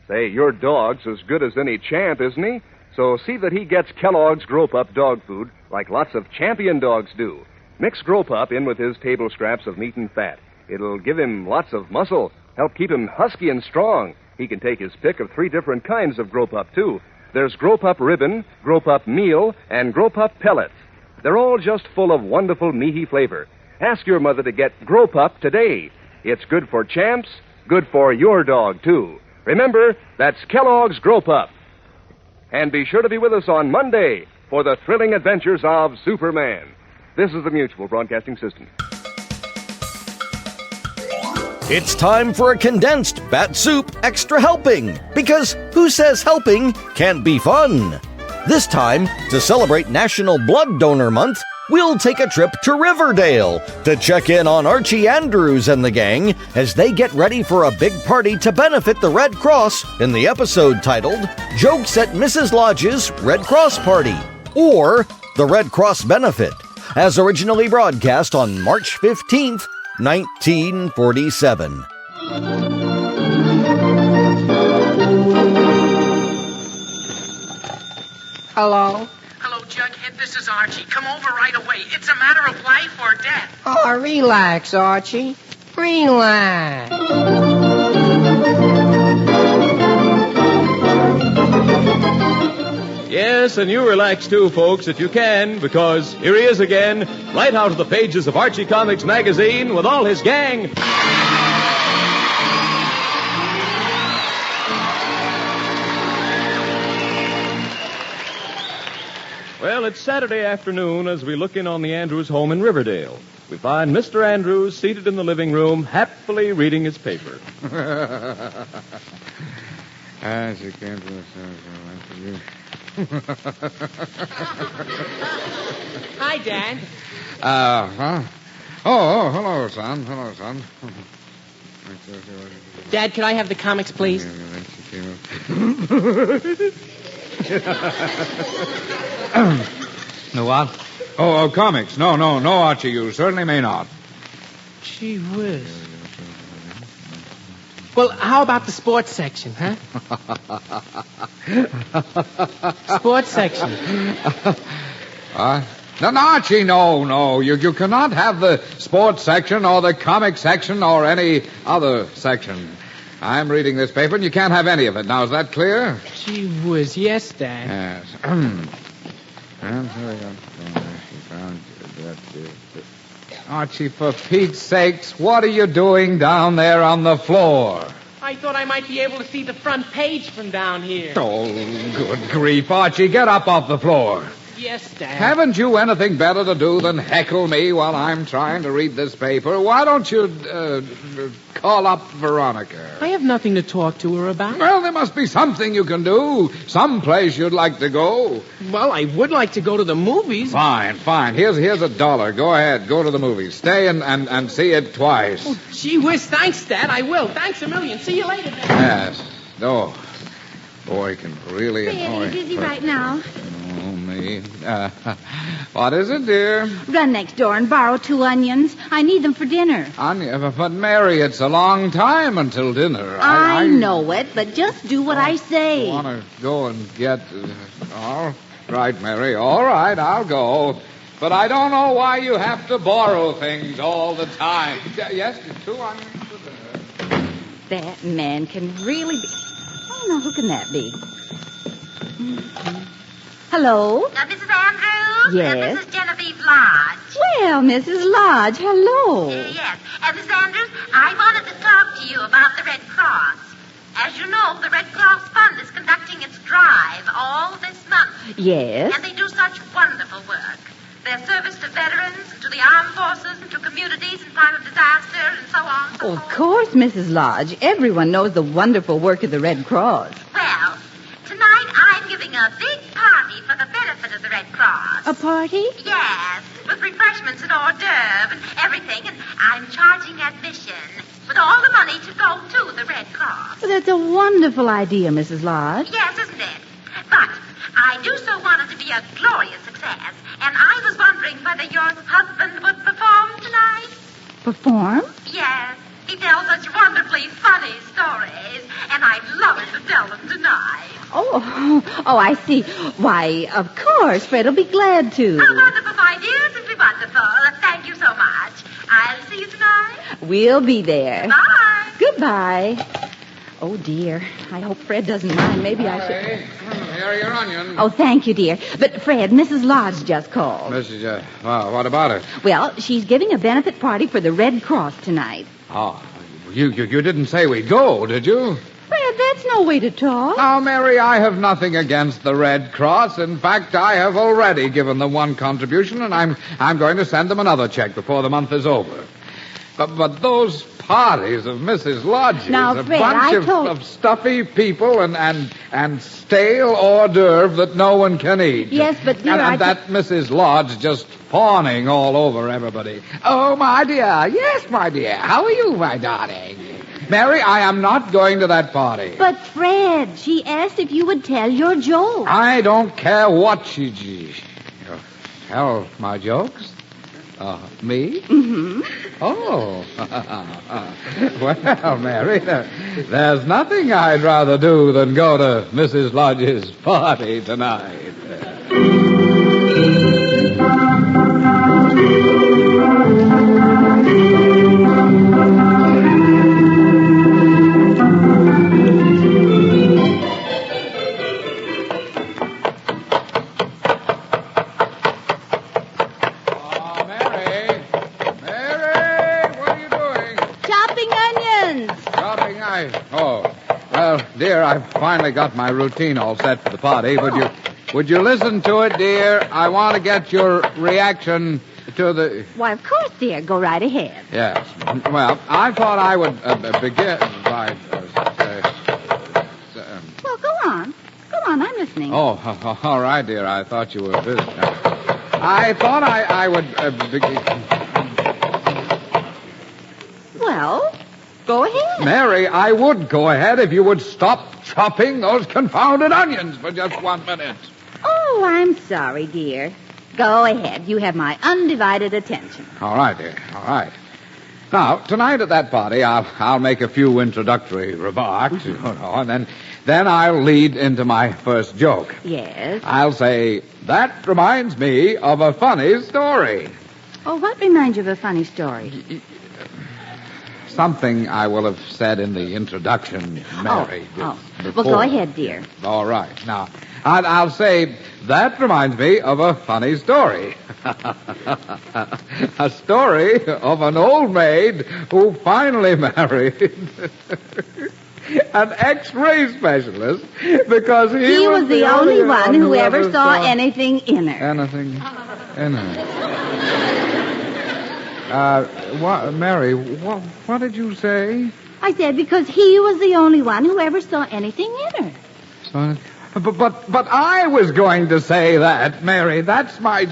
Speaker 2: Say, your dog's as good as any champ, isn't he? So see that he gets Kellogg's Grow-Pup dog food like lots of champion dogs do. Mix Grow-Pup in with his table scraps of meat and fat. It'll give him lots of muscle, help keep him husky and strong. He can take his pick of 3 different kinds of Grow-Pup, too. There's Grow-Pup Ribbon, Grow-Pup Meal, and Grow-Pup Pellets. They're all just full of wonderful meaty flavor. Ask your mother to get Grow-Pup today. It's good for champs, good for your dog, too. Remember, that's Kellogg's Grow-Pup. And be sure to be with us on Monday for the thrilling adventures of Superman. This is the Mutual Broadcasting System.
Speaker 1: It's time for a Condensed Bat-Supe Extra Helping, because who says helping can't be fun? This time, to celebrate National Blood Donor Month, we'll take a trip to Riverdale to check in on Archie Andrews and the gang as they get ready for a big party to benefit the Red Cross in the episode titled Jokes at Mrs. Lodge's Red Cross Party, or The Red Cross Benefit, as originally broadcast on March 15th, 1947.
Speaker 12: Hello?
Speaker 13: Hello, Jughead. This is Archie. Come over right away. It's a matter of life or death.
Speaker 12: Oh, relax, Archie. Relax.
Speaker 14: Yes, and you relax too, folks, if you can, because here he is again, right out of the pages of Archie Comics magazine with all his gang. Well, it's Saturday afternoon as we look in on the Andrews home in Riverdale. We find Mr. Andrews seated in the living room, happily reading his paper.
Speaker 15: As you came to the
Speaker 12: Hi, Dad.
Speaker 15: Huh? Oh, hello, son. Hello, son.
Speaker 12: Dad, can I have the comics, please?
Speaker 15: No what? Oh, comics. No, Archie, you certainly may not.
Speaker 12: Gee whiz. Well, how about the sports section, huh? Sports section.
Speaker 15: No, Archie, no. You cannot have the sports section or the comic section or any other section. I'm reading this paper, and you can't have any of it. Now, is that clear?
Speaker 12: Gee whiz, yes, Dad.
Speaker 15: Yes. Archie, for Pete's sakes, what are you doing down there on the floor?
Speaker 12: I thought I might be able to see the front page from down here.
Speaker 15: Oh, good grief, Archie, get up off the floor.
Speaker 12: Yes, Dad.
Speaker 15: Haven't you anything better to do than heckle me while I'm trying to read this paper? Why don't you call up Veronica?
Speaker 12: I have nothing to talk to her about.
Speaker 15: Well, there must be something you can do. Some place you'd like to go.
Speaker 12: Well, I would like to go to the movies.
Speaker 15: Fine. Here's $1. Go ahead. Go to the movies. Stay and see it twice.
Speaker 12: Oh, gee whiz, thanks, Dad. I will. Thanks a million. See you later, Dad.
Speaker 15: Yes. Oh, boy, can really annoy.
Speaker 16: Really busy right now.
Speaker 15: Oh, me. What is it, dear?
Speaker 16: Run next door and borrow 2 onions. I need them for dinner.
Speaker 15: But Mary, it's a long time until dinner.
Speaker 16: I know it, but just do what I say.
Speaker 15: I want to go and get... all right, Mary. All right, I'll go. But I don't know why you have to borrow things all the time. Yes, 2 onions for dinner.
Speaker 16: That man can really be... Oh, now, who can that be? Mm-hmm. Hello?
Speaker 17: Mrs. Andrews?
Speaker 16: Yes?
Speaker 17: This is Genevieve Lodge.
Speaker 16: Well, Mrs. Lodge, hello.
Speaker 17: Yes. Mrs. Andrews, I wanted to talk to you about the Red Cross. As you know, the Red Cross Fund is conducting its drive all this month.
Speaker 16: Yes?
Speaker 17: And they do such wonderful work. Their service to veterans, and to the armed forces, and to communities in time of disaster, and so on and so
Speaker 16: Of course, Mrs. Lodge. Everyone knows the wonderful work of the Red Cross.
Speaker 17: Well, tonight I'm giving a big party for the benefit of the Red Cross. Cross.
Speaker 16: A party?
Speaker 17: Yes, with refreshments and hors d'oeuvre and everything, and I'm charging admission with all the money to go to the Red Cross.
Speaker 16: Well, that's a wonderful idea, Mrs. Lodge.
Speaker 17: Yes, isn't it? But I do so want it to be a glorious success, and I was wondering whether your husband would perform tonight.
Speaker 16: Perform?
Speaker 17: Yes, he tells such wonderfully funny stories, and I'd love it to tell them tonight.
Speaker 16: Oh, I see. Why, of course, Fred will be glad to.
Speaker 17: How wonderful, my dear. Simply wonderful. Thank you so much. I'll see you tonight.
Speaker 16: We'll be there.
Speaker 17: Bye.
Speaker 16: Goodbye. Oh, dear. I hope Fred doesn't mind. Maybe I should...
Speaker 15: Here are your onions.
Speaker 16: Oh, thank you, dear. But, Fred, Mrs. Lodge just called.
Speaker 15: Well, what about it?
Speaker 16: Well, she's giving a benefit party for the Red Cross tonight.
Speaker 15: Oh, you didn't say we'd go, did you?
Speaker 16: Fred, that's no way to talk.
Speaker 15: Now, Mary, I have nothing against the Red Cross. In fact, I have already given them one contribution, and I'm going to send them another check before the month is over. But those parties of Mrs. Lodge's,
Speaker 16: now, Fred,
Speaker 15: bunch of stuffy people and stale hors d'oeuvre that no one can eat.
Speaker 16: Yes, but dear,
Speaker 15: and that Mrs. Lodge just fawning all over everybody. Oh, my dear. Yes, my dear. How are you, my darling? Mary, I am not going to that party.
Speaker 16: But, Fred, she asked if you would tell your joke.
Speaker 15: I don't care what she... Tell my jokes? Me?
Speaker 16: Mm-hmm.
Speaker 15: Oh. Well, Mary, there's nothing I'd rather do than go to Mrs. Lodge's party tonight. Dear, I've finally got my routine all set for the party. Would you listen to it, dear? I want to get your reaction to the...
Speaker 16: Why, of course, dear. Go right ahead.
Speaker 15: Yes. Well, I thought I would begin by...
Speaker 16: Well, go on. Go on, I'm listening.
Speaker 15: Oh, all right, dear. I thought you were busy. I thought I would begin...
Speaker 16: Well... Go ahead.
Speaker 15: Mary, I would go ahead if you would stop chopping those confounded onions for just 1 minute.
Speaker 16: Oh, I'm sorry, dear. Go ahead. You have my undivided attention.
Speaker 15: All right, dear. All right. Now, tonight at that party, I'll make a few introductory remarks, and then I'll lead into my first joke.
Speaker 16: Yes?
Speaker 15: I'll say, that reminds me of a funny story.
Speaker 16: Oh, what reminds you of a funny story?
Speaker 15: Something I will have said in the introduction, Mary.
Speaker 16: Well, go ahead, dear.
Speaker 15: All right. Now, I'll say, that reminds me of a funny story. A story of an old maid who finally married an X-ray specialist because he
Speaker 16: was the only one who ever saw anything in her.
Speaker 15: Anything in her. Mary, what did you say?
Speaker 16: I said because he was the only one who ever saw anything in her.
Speaker 15: But I was going to say that, Mary. That's my...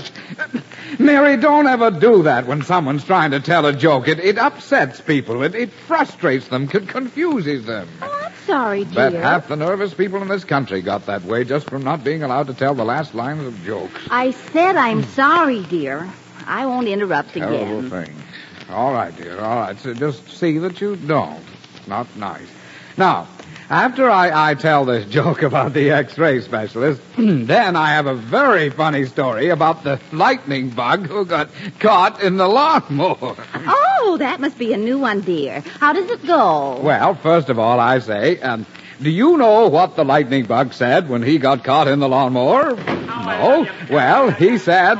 Speaker 15: Mary, don't ever do that when someone's trying to tell a joke. It upsets people. It frustrates them, confuses them.
Speaker 16: Oh, I'm sorry, dear.
Speaker 15: Bet half the nervous people in this country got that way just from not being allowed to tell the last lines of jokes.
Speaker 16: I said I'm sorry, dear. I won't interrupt again.
Speaker 15: Terrible thing. All right, dear, all right. So just see that you don't. Not nice. Now, after I tell this joke about the X-ray specialist, then I have a very funny story about the lightning bug who got caught in the lawnmower.
Speaker 16: Oh, that must be a new one, dear. How does it go?
Speaker 15: Well, first of all, I say, do you know what the lightning bug said when he got caught in the lawnmower? No. Well, he said,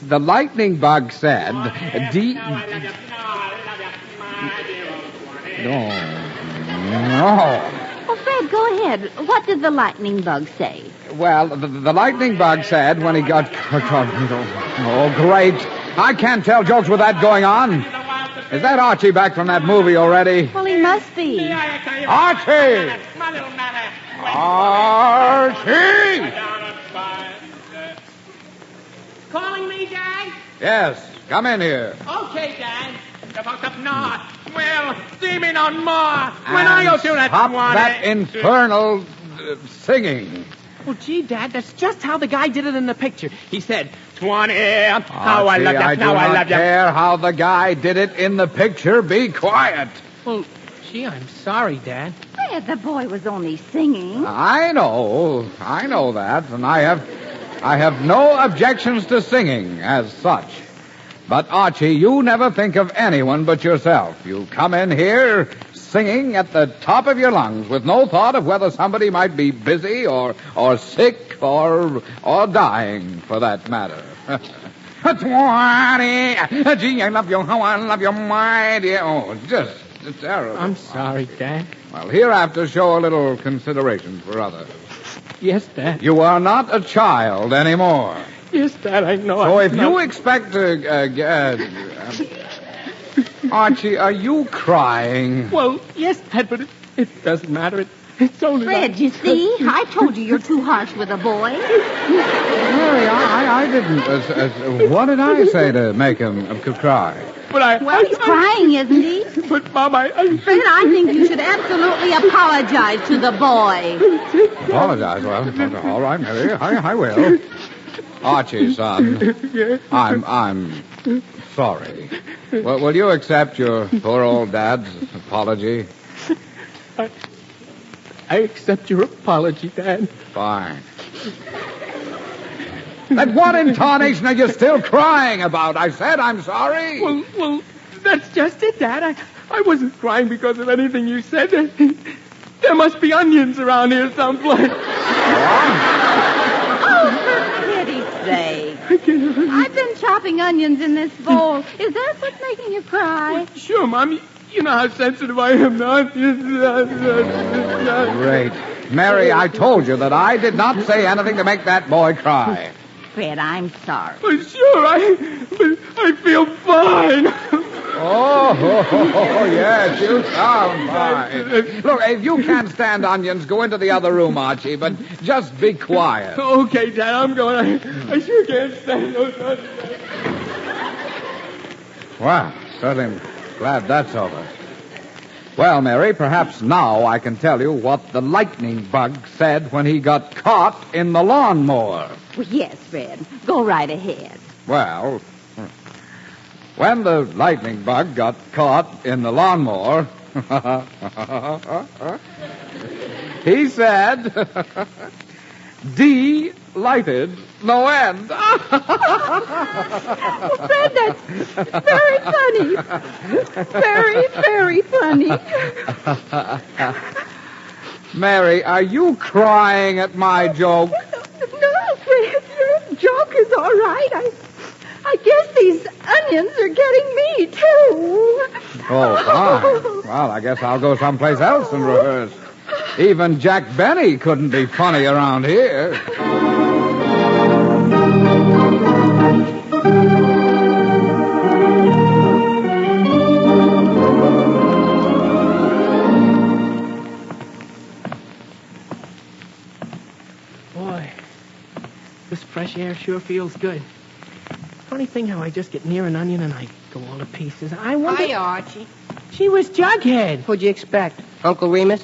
Speaker 15: the lightning bug said, No.
Speaker 16: Oh, Fred, go ahead. What did the lightning bug say?
Speaker 15: Well, the lightning bug said when he got caught... Oh, great. I can't tell jokes with that going on. Is that Archie back from that movie already?
Speaker 16: Well, he must be.
Speaker 15: Archie! Archie!
Speaker 12: Calling me, Dad?
Speaker 15: Yes, come in here.
Speaker 12: Okay, Dad. No. Well, see me no more. When I go through that
Speaker 15: Stop
Speaker 12: one.
Speaker 15: that infernal singing.
Speaker 12: Well, gee, Dad, that's just how the guy did it in the picture. He said, 20, how I love you,
Speaker 15: I do
Speaker 12: now I
Speaker 15: not
Speaker 12: love you.
Speaker 15: care how the guy did it in the picture. Be quiet.
Speaker 12: Well, gee, I'm sorry, Dad.
Speaker 16: Fred, the boy was only singing.
Speaker 15: I know that, and I have no objections to singing as such. But, Archie, you never think of anyone but yourself. You come in here singing at the top of your lungs with no thought of whether somebody might be busy or sick or dying, for that matter. 20. Gee, I love you, how I love you, my dear. Oh, just terrible.
Speaker 12: I'm sorry, Dad.
Speaker 15: Well, hereafter, show a little consideration for others.
Speaker 12: Yes, Dad.
Speaker 15: You are not a child anymore.
Speaker 12: Yes, Dad, I know.
Speaker 15: So if you expect to... Archie, are you crying?
Speaker 12: Well, yes, Dad, but it doesn't matter. It's only...
Speaker 16: Fred, you see? I told you you're too harsh with a boy.
Speaker 15: Mary, I didn't... what did I say to make him cry?
Speaker 12: But
Speaker 16: Well, he's crying, isn't he?
Speaker 12: But, Mom,
Speaker 16: Fred, I think you should absolutely apologize to the boy.
Speaker 15: Apologize? Well, all right, Mary, I will. Archie, son, I'm sorry. Well, will you accept your poor old dad's apology?
Speaker 12: I accept your apology, Dad.
Speaker 15: Fine. Then what in tarnation are you still crying about? I said I'm sorry.
Speaker 12: Well, that's just it, Dad. I wasn't crying because of anything you said. There must be onions around here someplace.
Speaker 16: Oh, for pity's sake. I've been chopping onions in this bowl. Is that what's making you cry?
Speaker 12: Sure, Mom. You know how sensitive I am to onions.
Speaker 15: Great. Mary, I told you that I did not say anything to make that boy cry.
Speaker 16: Fred, I'm sorry.
Speaker 12: Well, sure, I feel fine.
Speaker 15: Oh, yes, you sound fine. Look, if you can't stand onions, go into the other room, Archie, but just be quiet.
Speaker 12: Okay, Dad, I'm going. I sure can't stand those onions.
Speaker 15: Well, certainly glad that's over. Well, Mary, perhaps now I can tell you what the lightning bug said when he got caught in the lawnmower.
Speaker 16: Well, yes, Fred. Go right ahead.
Speaker 15: Well, when the lightning bug got caught in the lawnmower, he said, delighted no end.
Speaker 16: Fred, that's very funny. Very, very funny.
Speaker 15: Mary, are you crying at my joke?
Speaker 16: No, Fred, your joke is all right. I guess these onions are getting me, too.
Speaker 15: Oh, fine. Well, I guess I'll go someplace else and rehearse. Even Jack Benny couldn't be funny around here.
Speaker 12: Boy, this fresh air sure feels good. Funny thing how I just get near an onion and I go all to pieces. I wonder...
Speaker 18: Hi, Archie.
Speaker 12: She was Jughead.
Speaker 18: What'd you expect? Uncle Remus?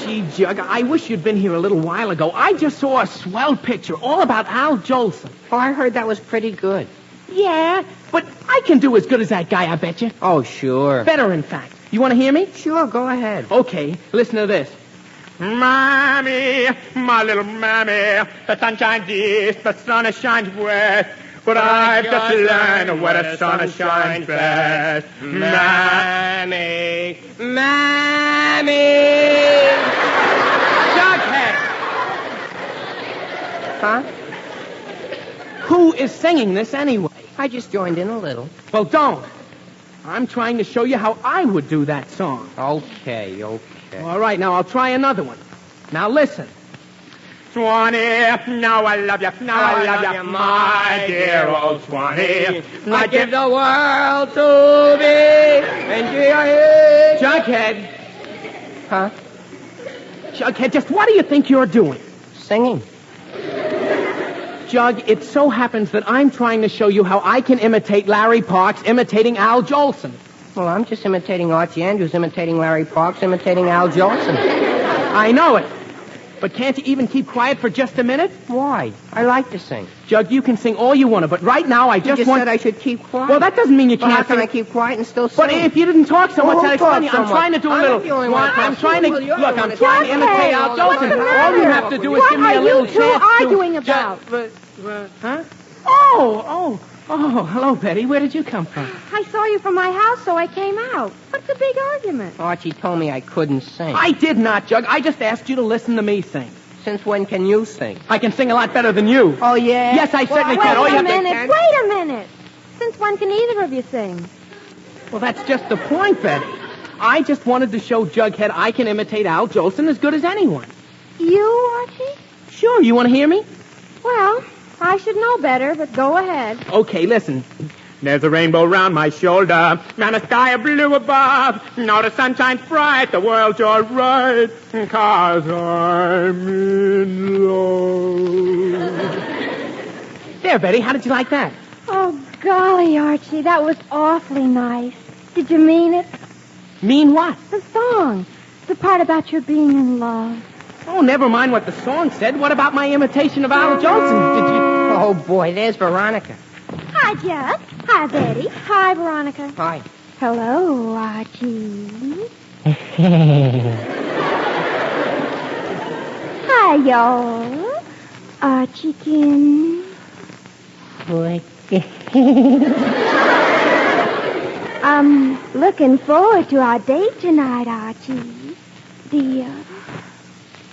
Speaker 12: Gee, Jug, I wish you'd been here a little while ago. I just saw a swell picture all about Al Jolson.
Speaker 18: Oh, I heard that was pretty good.
Speaker 12: Yeah, but I can do as good as that guy, I bet you.
Speaker 18: Oh, sure.
Speaker 12: Better, in fact. You want to hear me?
Speaker 18: Sure, go ahead.
Speaker 12: Okay, listen to this. Mommy, my little mommy, the sun shines east, the sun shines west, but I've just learned where the sun shines best. Mommy, Jughead!
Speaker 18: Huh?
Speaker 12: Who is singing this anyway?
Speaker 18: I just joined in a little.
Speaker 12: Well, don't. I'm trying to show you how I would do that song.
Speaker 18: Okay.
Speaker 12: All right, now I'll try another one. Now listen. 20, now I love you, my dear old 20. I give the world to thee, and Jughead,
Speaker 18: Huh?
Speaker 12: Jughead, just what do you think you're doing?
Speaker 18: Singing.
Speaker 12: Jug, it so happens that I'm trying to show you how I can imitate Larry Parks imitating Al Jolson.
Speaker 18: Well, I'm just imitating Archie Andrews, imitating Larry Parks, imitating Al Jolson.
Speaker 12: I know it. But can't you even keep quiet for just a minute?
Speaker 18: Why? I like to sing.
Speaker 12: Jug, you can sing all you want to, but right now I
Speaker 18: You
Speaker 12: just
Speaker 18: just
Speaker 12: want...
Speaker 18: said I should keep quiet.
Speaker 12: Well, that doesn't mean you
Speaker 18: Well,
Speaker 12: can't
Speaker 18: how can
Speaker 12: sing.
Speaker 18: I keep quiet and still sing?
Speaker 12: But if you didn't talk so much,
Speaker 18: Who
Speaker 12: I'd explain
Speaker 18: talks
Speaker 12: you.
Speaker 18: so
Speaker 12: I'm trying to
Speaker 18: much?
Speaker 12: do a
Speaker 18: I'm
Speaker 12: little...
Speaker 18: not the only one
Speaker 12: I'm
Speaker 18: talking.
Speaker 12: trying to...
Speaker 18: Well, you're
Speaker 12: Look,
Speaker 18: the
Speaker 12: I'm
Speaker 18: one
Speaker 12: trying to
Speaker 18: that's-
Speaker 12: imitate Al
Speaker 18: What's
Speaker 12: Jolson.
Speaker 18: the matter?
Speaker 12: All you have to do is
Speaker 8: What
Speaker 12: give me
Speaker 8: are
Speaker 12: a little
Speaker 8: you two
Speaker 12: chance
Speaker 8: arguing
Speaker 12: to...
Speaker 8: about?
Speaker 12: Huh? Oh, hello, Betty. Where did you come from?
Speaker 8: I saw you from my house, so I came out. What's the big argument?
Speaker 18: Archie told me I couldn't sing.
Speaker 12: I did not, Jug. I just asked you to listen to me sing.
Speaker 18: Since when can you sing?
Speaker 12: I can sing a lot better than you.
Speaker 18: Oh, yeah?
Speaker 12: Yes, I certainly
Speaker 8: Wait
Speaker 12: can. All you
Speaker 8: a
Speaker 12: have
Speaker 8: minute. Wait a minute. Since when can either of you sing?
Speaker 12: Well, that's just the point, Betty. I just wanted to show Jughead I can imitate Al Jolson as good as anyone.
Speaker 8: You, Archie?
Speaker 12: Sure, you want to hear me?
Speaker 8: Well, I should know better, but go ahead.
Speaker 12: Okay, listen. There's a rainbow round my shoulder, and a sky of blue above. Now the sun shines bright, the world's all right, 'cause I'm in love. There, Betty, how did you like that?
Speaker 8: Oh, golly, Archie, that was awfully nice. Did you mean it?
Speaker 12: Mean what?
Speaker 8: The song. The part about your being in love.
Speaker 12: Oh, never mind what the song said. What about my imitation of Al Jolson? Did you...
Speaker 18: Oh, boy, there's Veronica.
Speaker 8: Hi, Jug. Hi, Betty. Hi, Veronica.
Speaker 18: Hi.
Speaker 8: Hello, Archie. Hi, y'all. Archiekin. I'm looking forward to our date tonight, Archie. Dear.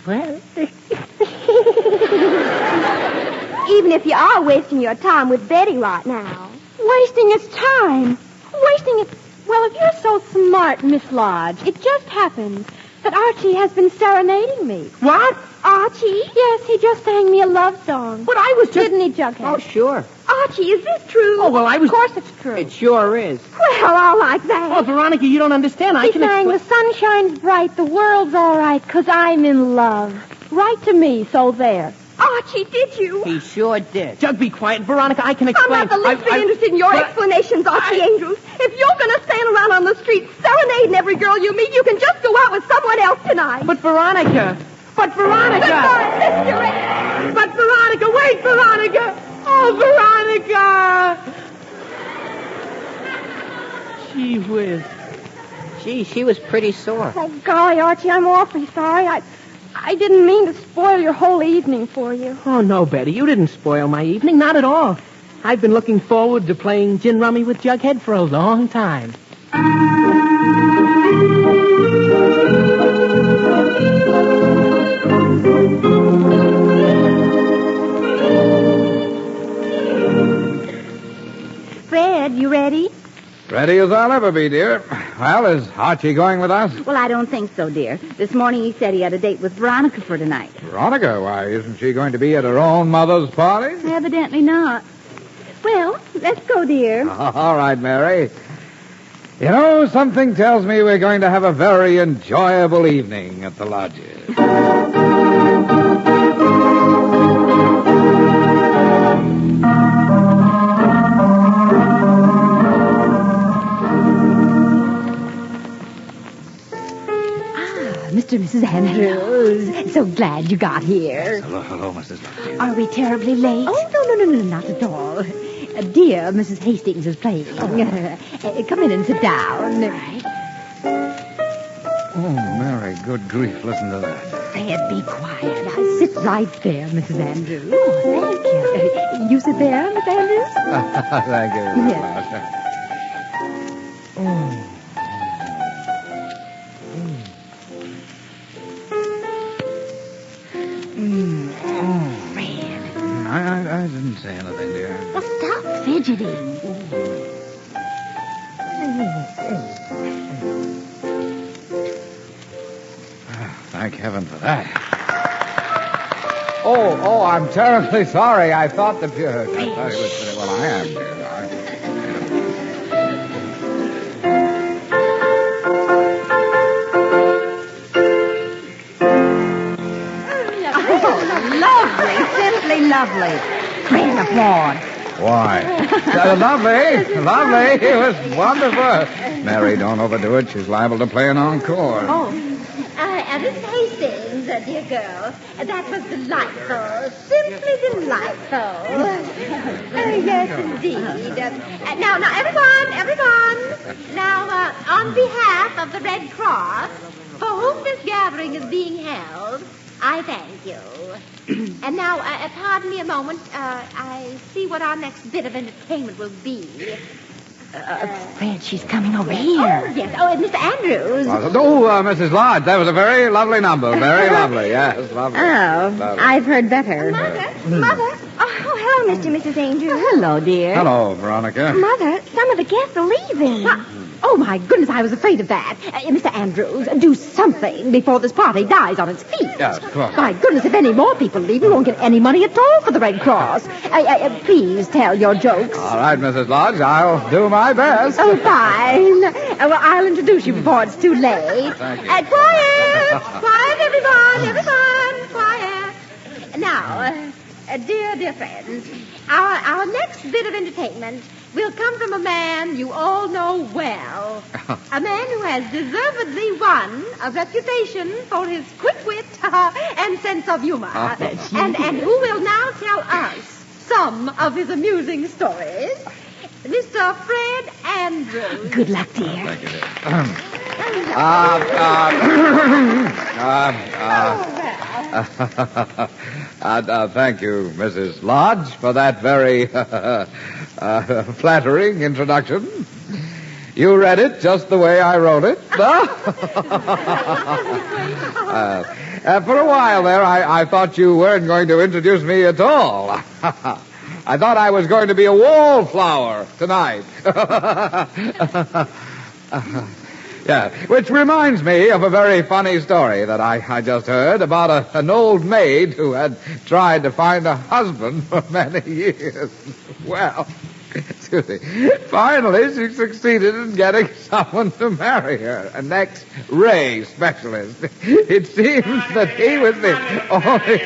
Speaker 18: Well...
Speaker 8: Even if you are wasting your time with Betty right now. Wasting his time. Wasting it. Well, if you're so smart, Miss Lodge, it just happened that Archie has been serenading me.
Speaker 12: What?
Speaker 8: Archie? Yes, he just sang me a love song.
Speaker 12: But I was just...
Speaker 8: Didn't he, Jughead?
Speaker 18: Oh, sure.
Speaker 8: Archie, is this true?
Speaker 12: Oh, well, I was...
Speaker 8: Of course it's true.
Speaker 18: It sure is.
Speaker 8: Well, I like that.
Speaker 12: Oh, Veronica, you don't understand. I
Speaker 8: He
Speaker 12: can
Speaker 8: sang,
Speaker 12: explain...
Speaker 8: the sun shines bright, the world's all right, 'cause I'm in love. Right to me, so there. Archie, did you?
Speaker 18: He sure did.
Speaker 12: Jug, be quiet. Veronica, I can explain.
Speaker 8: I'm not the least bit interested in your explanations, Archie Andrews. If you're going to stand around on the street serenading every girl you meet, you can just go out with someone else tonight.
Speaker 12: But Veronica...
Speaker 8: Goodbye, Mr. Ray.
Speaker 12: But Veronica, wait, Veronica! Oh, Veronica! Gee whiz.
Speaker 18: Gee, she was pretty sore.
Speaker 8: Oh, golly, Archie, I'm awfully sorry. I didn't mean to spoil your whole evening for you.
Speaker 12: Oh, no, Betty, you didn't spoil my evening. Not at all. I've been looking forward to playing gin rummy with Jughead for a long time.
Speaker 16: Fred, you ready?
Speaker 15: Ready as I'll ever be, dear. Well, is Archie going with us?
Speaker 16: Well, I don't think so, dear. This morning he said he had a date with Veronica for tonight.
Speaker 15: Veronica? Why, isn't she going to be at her own mother's party?
Speaker 16: Evidently not. Well, let's go, dear.
Speaker 15: All right, Mary. You know, something tells me we're going to have a very enjoyable evening at the lodges.
Speaker 16: Mr. and Mrs. Andrews, so glad you got here.
Speaker 15: Hello, Mrs. Lodge.
Speaker 16: Are we terribly late? Oh, no, not at all. Dear Mrs. Hastings is playing. Come in and sit down. Right.
Speaker 15: Oh, Mary, good grief, listen to that.
Speaker 16: Fred, be quiet. Now, sit right there, Mrs. Andrews. Oh, thank you. You sit there, Miss Andrews?
Speaker 15: Thank you, Mrs.
Speaker 16: Yes.
Speaker 15: Lodge. Oh. I didn't say anything, dear.
Speaker 16: Well, stop fidgeting.
Speaker 15: Thank heaven for that. Oh, I'm terribly sorry. I thought that you... I thought it was... Well, I am, dear.
Speaker 16: lovely, simply lovely. Grand applaud.
Speaker 15: Why? Lovely. It was wonderful. Mary, don't overdo it. She's liable to play an encore.
Speaker 17: Miss Hastings, dear girl, that was delightful. Simply delightful. Yes, indeed. Now, everyone. Now, on behalf of the Red Cross, for whom this gathering is being held, I thank you. And now, pardon me a moment. I see what our next bit of entertainment will be.
Speaker 16: Fred, she's coming over here.
Speaker 17: Oh, yes. Oh, and Mr. Andrews.
Speaker 15: Mrs. Lodge, that was a very lovely number. Very lovely, yes, lovely.
Speaker 17: Oh, I've heard better.
Speaker 8: Mother. Oh, hello, Mr. and Mrs. Andrews.
Speaker 16: Hello, dear.
Speaker 15: Hello, Veronica.
Speaker 8: Mother, some of the guests are leaving.
Speaker 17: Oh, my goodness, I was afraid of that. Mr. Andrews, do something before this party dies on its feet.
Speaker 15: Yes, of course.
Speaker 17: My goodness, if any more people leave, we won't get any money at all for the Red Cross. Please tell your jokes.
Speaker 15: All right, Mrs. Lodge, I'll do my best.
Speaker 17: Oh, fine. Well, I'll introduce you before it's too late.
Speaker 15: Thank you.
Speaker 17: Quiet, everyone, quiet. Now, dear friends, our next bit of entertainment will come from a man you all know well. A man who has deservedly won a reputation for his quick wit and sense of humor. And who will now tell us some of his amusing stories. Mr. Fred Andrews.
Speaker 16: Good luck, dear.
Speaker 15: Thank you, dear. Thank you, Mrs. Lodge, for that very flattering introduction. You read it just the way I wrote it. For a while there, I thought you weren't going to introduce me at all. I thought I was going to be a wallflower tonight. Yeah, which reminds me of a very funny story that I just heard about an old maid who had tried to find a husband for many years. Well, excuse me, finally she succeeded in getting someone to marry her, an X-ray specialist. It seems that he was the only...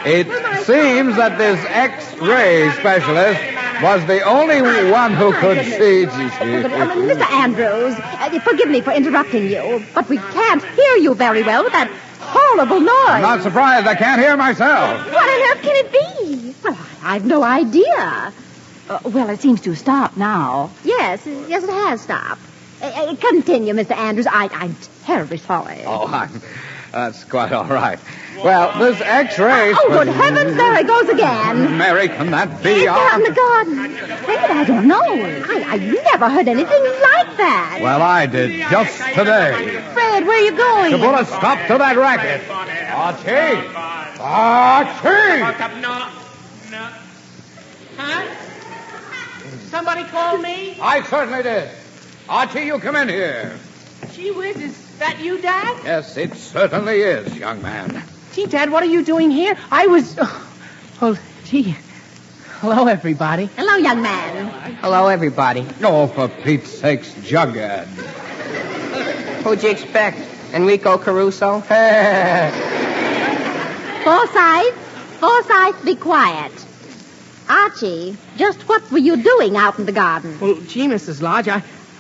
Speaker 15: It seems that this X-ray specialist was the only one who could see.
Speaker 17: Mr. Andrews, forgive me for interrupting you, but we can't hear you very well with that horrible noise.
Speaker 15: I'm not surprised. I can't hear myself.
Speaker 17: What on earth can it be? Well, I've no idea.
Speaker 16: Well, it seems to have stopped now.
Speaker 17: Yes, it has stopped. Continue, Mr. Andrews. I'm terribly sorry.
Speaker 15: Oh, that's quite all right. Well, this X-ray...
Speaker 17: Oh, good heavens, there it goes again.
Speaker 15: Mary, can that be...
Speaker 17: It's out in the garden. Fred, I don't know. I never heard anything like that.
Speaker 15: Well, I did just today.
Speaker 17: Fred, where are you going?
Speaker 15: To put a stop to that racket. Archie!
Speaker 13: No. Huh? Somebody called me?
Speaker 15: I certainly did. Archie, you come in here.
Speaker 13: Gee whiz, is that you, Dad?
Speaker 15: Yes, it certainly is, young man.
Speaker 13: Gee, Dad, what are you doing here? I was... Oh, gee. Hello, everybody.
Speaker 17: Hello, young man.
Speaker 18: Hello, everybody.
Speaker 15: Oh, for Pete's sakes, Jughead.
Speaker 18: Who'd you expect? Enrico Caruso?
Speaker 17: Forsyth, be quiet. Archie, just what were you doing out in the garden?
Speaker 13: Well, gee, Mrs. Lodge,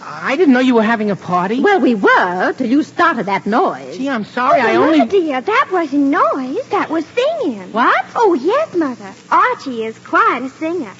Speaker 13: I didn't know you were having a party.
Speaker 17: Well, we were, till you started that noise.
Speaker 13: Gee, I'm sorry, I
Speaker 8: Mother,
Speaker 13: only...
Speaker 8: dear, that wasn't noise. That was singing.
Speaker 17: What?
Speaker 8: Oh, yes, Mother. Archie is quite a singer.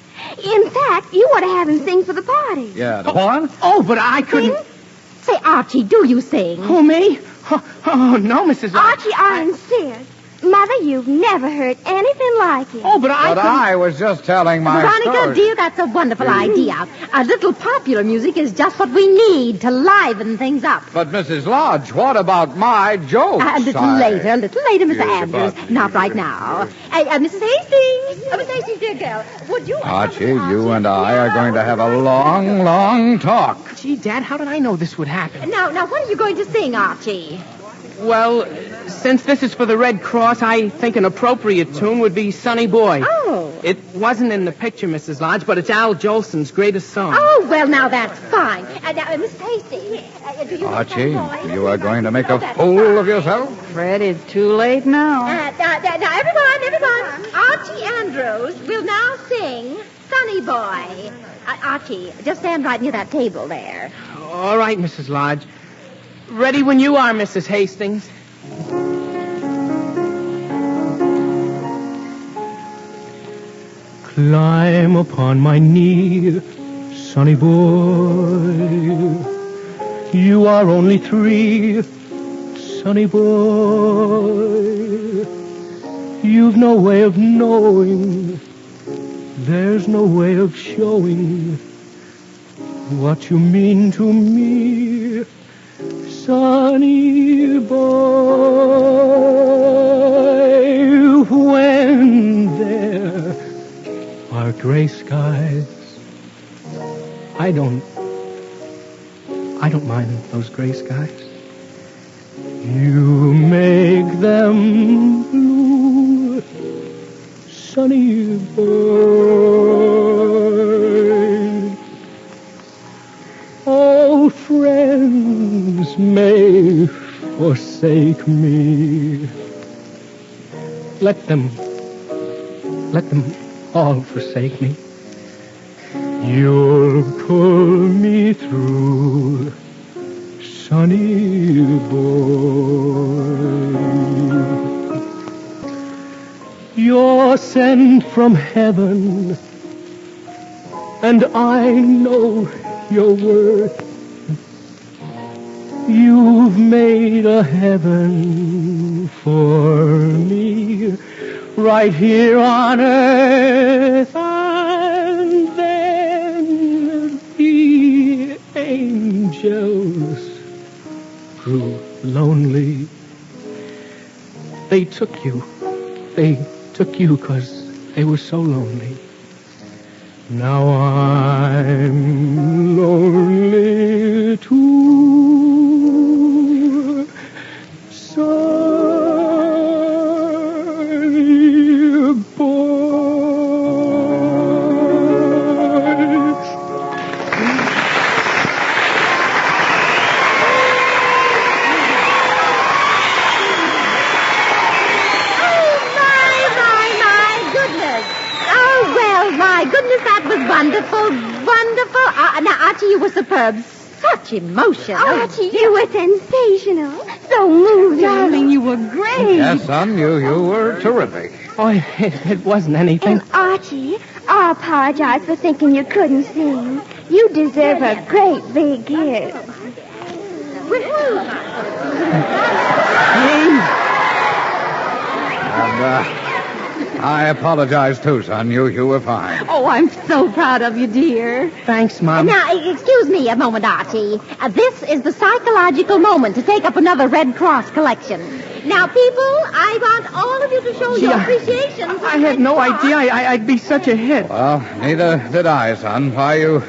Speaker 8: In fact, you ought to have him sing for the party.
Speaker 15: Yeah, the one?
Speaker 13: Oh, but I couldn't...
Speaker 17: Sing? Say, Archie, do you sing?
Speaker 13: Who, me? Oh, no, Mrs. Lodge.
Speaker 8: Archie, I insist. Mother, you've never heard anything like it.
Speaker 13: Oh, but
Speaker 15: I was just telling my
Speaker 17: Veronica,
Speaker 15: story.
Speaker 17: dear, that's a wonderful idea. A little popular music is just what we need to liven things up.
Speaker 15: But, Mrs. Lodge, what about my jokes?
Speaker 17: A little later, Mr. Andrews. Not right now. Mrs. Hastings. Mrs. Hastings, dear girl, would you...
Speaker 15: Archie, you and I are going to have a long, long talk.
Speaker 13: Gee, Dad, how did I know this would happen?
Speaker 17: Now, what are you going to sing, Archie?
Speaker 13: Well, since this is for the Red Cross, I think an appropriate tune would be Sonny Boy.
Speaker 17: Oh.
Speaker 13: It wasn't in the picture, Mrs. Lodge, but it's Al Jolson's greatest song.
Speaker 17: Oh, well, now that's fine. Now, Miss Hastings, do you know
Speaker 15: Archie,
Speaker 17: Sonny Boy?
Speaker 15: you are going to make a fool of yourself?
Speaker 5: Fred, it's too late now.
Speaker 17: Now, everyone. Archie Andrews will now sing Sonny Boy. Archie, just stand right near that table there.
Speaker 13: All right, Mrs. Lodge. Ready when you are, Mrs. Hastings. Climb upon my knee, sonny boy. You are only 3, sonny boy. You've no way of knowing, there's no way of showing what you mean to me, sonny boy. When there are gray skies, I don't mind those gray skies. You make them blue, sunny boy. Old friends may forsake me. Let them all forsake me. You'll pull me through, sonny boy. You're sent from heaven, and I know your worth. You've made a heaven for me, right here on earth. And then the angels grew lonely. They took you 'cause they were so lonely. Now I'm lonely too, sonny boy.
Speaker 17: My goodness, that was wonderful. Now, Archie, you were superb. Such emotion.
Speaker 16: Archie, you were sensational. So moving.
Speaker 13: Darling, you were great.
Speaker 15: Yes, son, you were terrific.
Speaker 13: Oh, it wasn't anything.
Speaker 16: And Archie, I apologize for thinking you couldn't sing. You deserve a great big hit.
Speaker 15: And, I apologize, too, son. You were fine.
Speaker 17: Oh, I'm so proud of you, dear.
Speaker 13: Thanks, Mom.
Speaker 17: Now, excuse me a moment, Archie. This is the psychological moment to take up another Red Cross collection. Now, people, I want all of you to show your appreciation.
Speaker 13: I had no idea I'd be such a hit.
Speaker 15: Well, neither did I, son. Why, you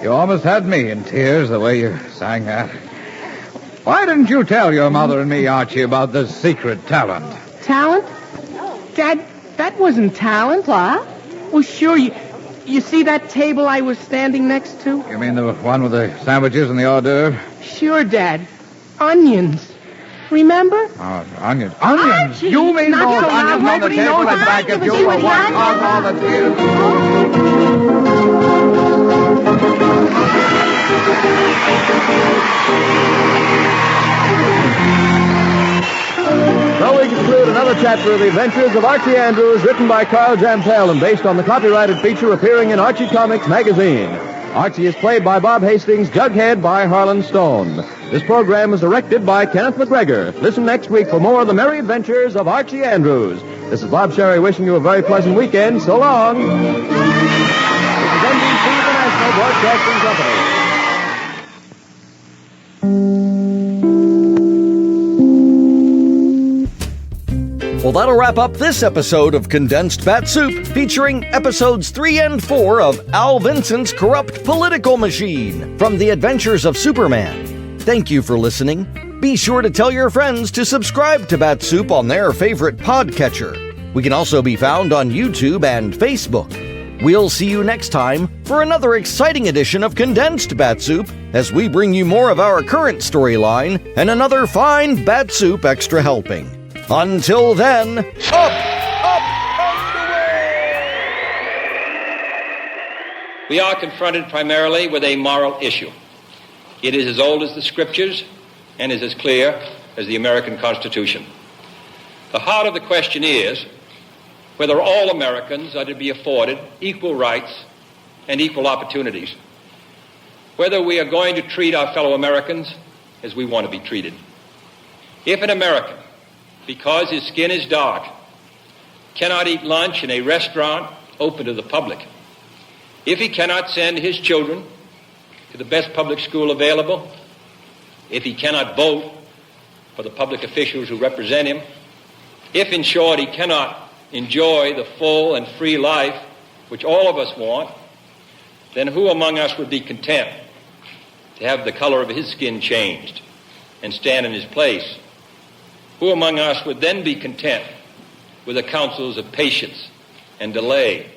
Speaker 15: almost had me in tears the way you sang that. Why didn't you tell your mother and me, Archie, about this secret talent?
Speaker 13: Talent? Dad, that wasn't talent.
Speaker 17: What?
Speaker 13: Well, sure, you see that table I was standing next to?
Speaker 15: You mean the one with the sandwiches and the hors d'oeuvre?
Speaker 13: Sure, Dad. Onions. Remember?
Speaker 15: Oh, onions. Onions?
Speaker 13: Archie,
Speaker 15: You mean
Speaker 13: not
Speaker 15: those
Speaker 13: so loud.
Speaker 15: onions on the
Speaker 13: Nobody
Speaker 15: table
Speaker 13: knows
Speaker 15: and
Speaker 13: what
Speaker 15: back
Speaker 13: I
Speaker 15: at
Speaker 13: do.
Speaker 15: you
Speaker 13: See
Speaker 15: for
Speaker 13: what
Speaker 15: one
Speaker 13: onions
Speaker 15: cause all the tears?
Speaker 14: So we conclude another chapter of the adventures of Archie Andrews, written by Carl Jampel and based on the copyrighted feature appearing in Archie Comics magazine. Archie is played by Bob Hastings, Jughead by Harlan Stone. This program is directed by Kenneth McGregor. Listen next week for more of the merry adventures of Archie Andrews. This is Bob Sherry wishing you a very pleasant weekend. So long. This is NBC, the National Broadcasting Company. Well, that'll wrap up this episode of Condensed Bat-Supe, featuring episodes 3 and 4 of Al Vincent's Corrupt Political Machine from The Adventures of Superman. Thank you for listening.
Speaker 1: Be sure to tell your friends to subscribe to Bat-Supe on their favorite podcatcher. We can also be found on YouTube and Facebook. We'll see you next time for another exciting edition of Condensed Bat-Supe as we bring you more of our current storyline and another fine Bat-Supe Extra Helping. Until then, up, and away!
Speaker 19: We are confronted primarily with a moral issue. It is as old as the Scriptures and is as clear as the American Constitution. The heart of the question is whether all Americans are to be afforded equal rights and equal opportunities, whether we are going to treat our fellow Americans as we want to be treated. If an American, because his skin is dark, cannot eat lunch in a restaurant open to the public, if he cannot send his children to the best public school available, if he cannot vote for the public officials who represent him, if, in short, he cannot enjoy the full and free life which all of us want, then who among us would be content to have the color of his skin changed and stand in his place? Who among us would then be content with the counsels of patience and delay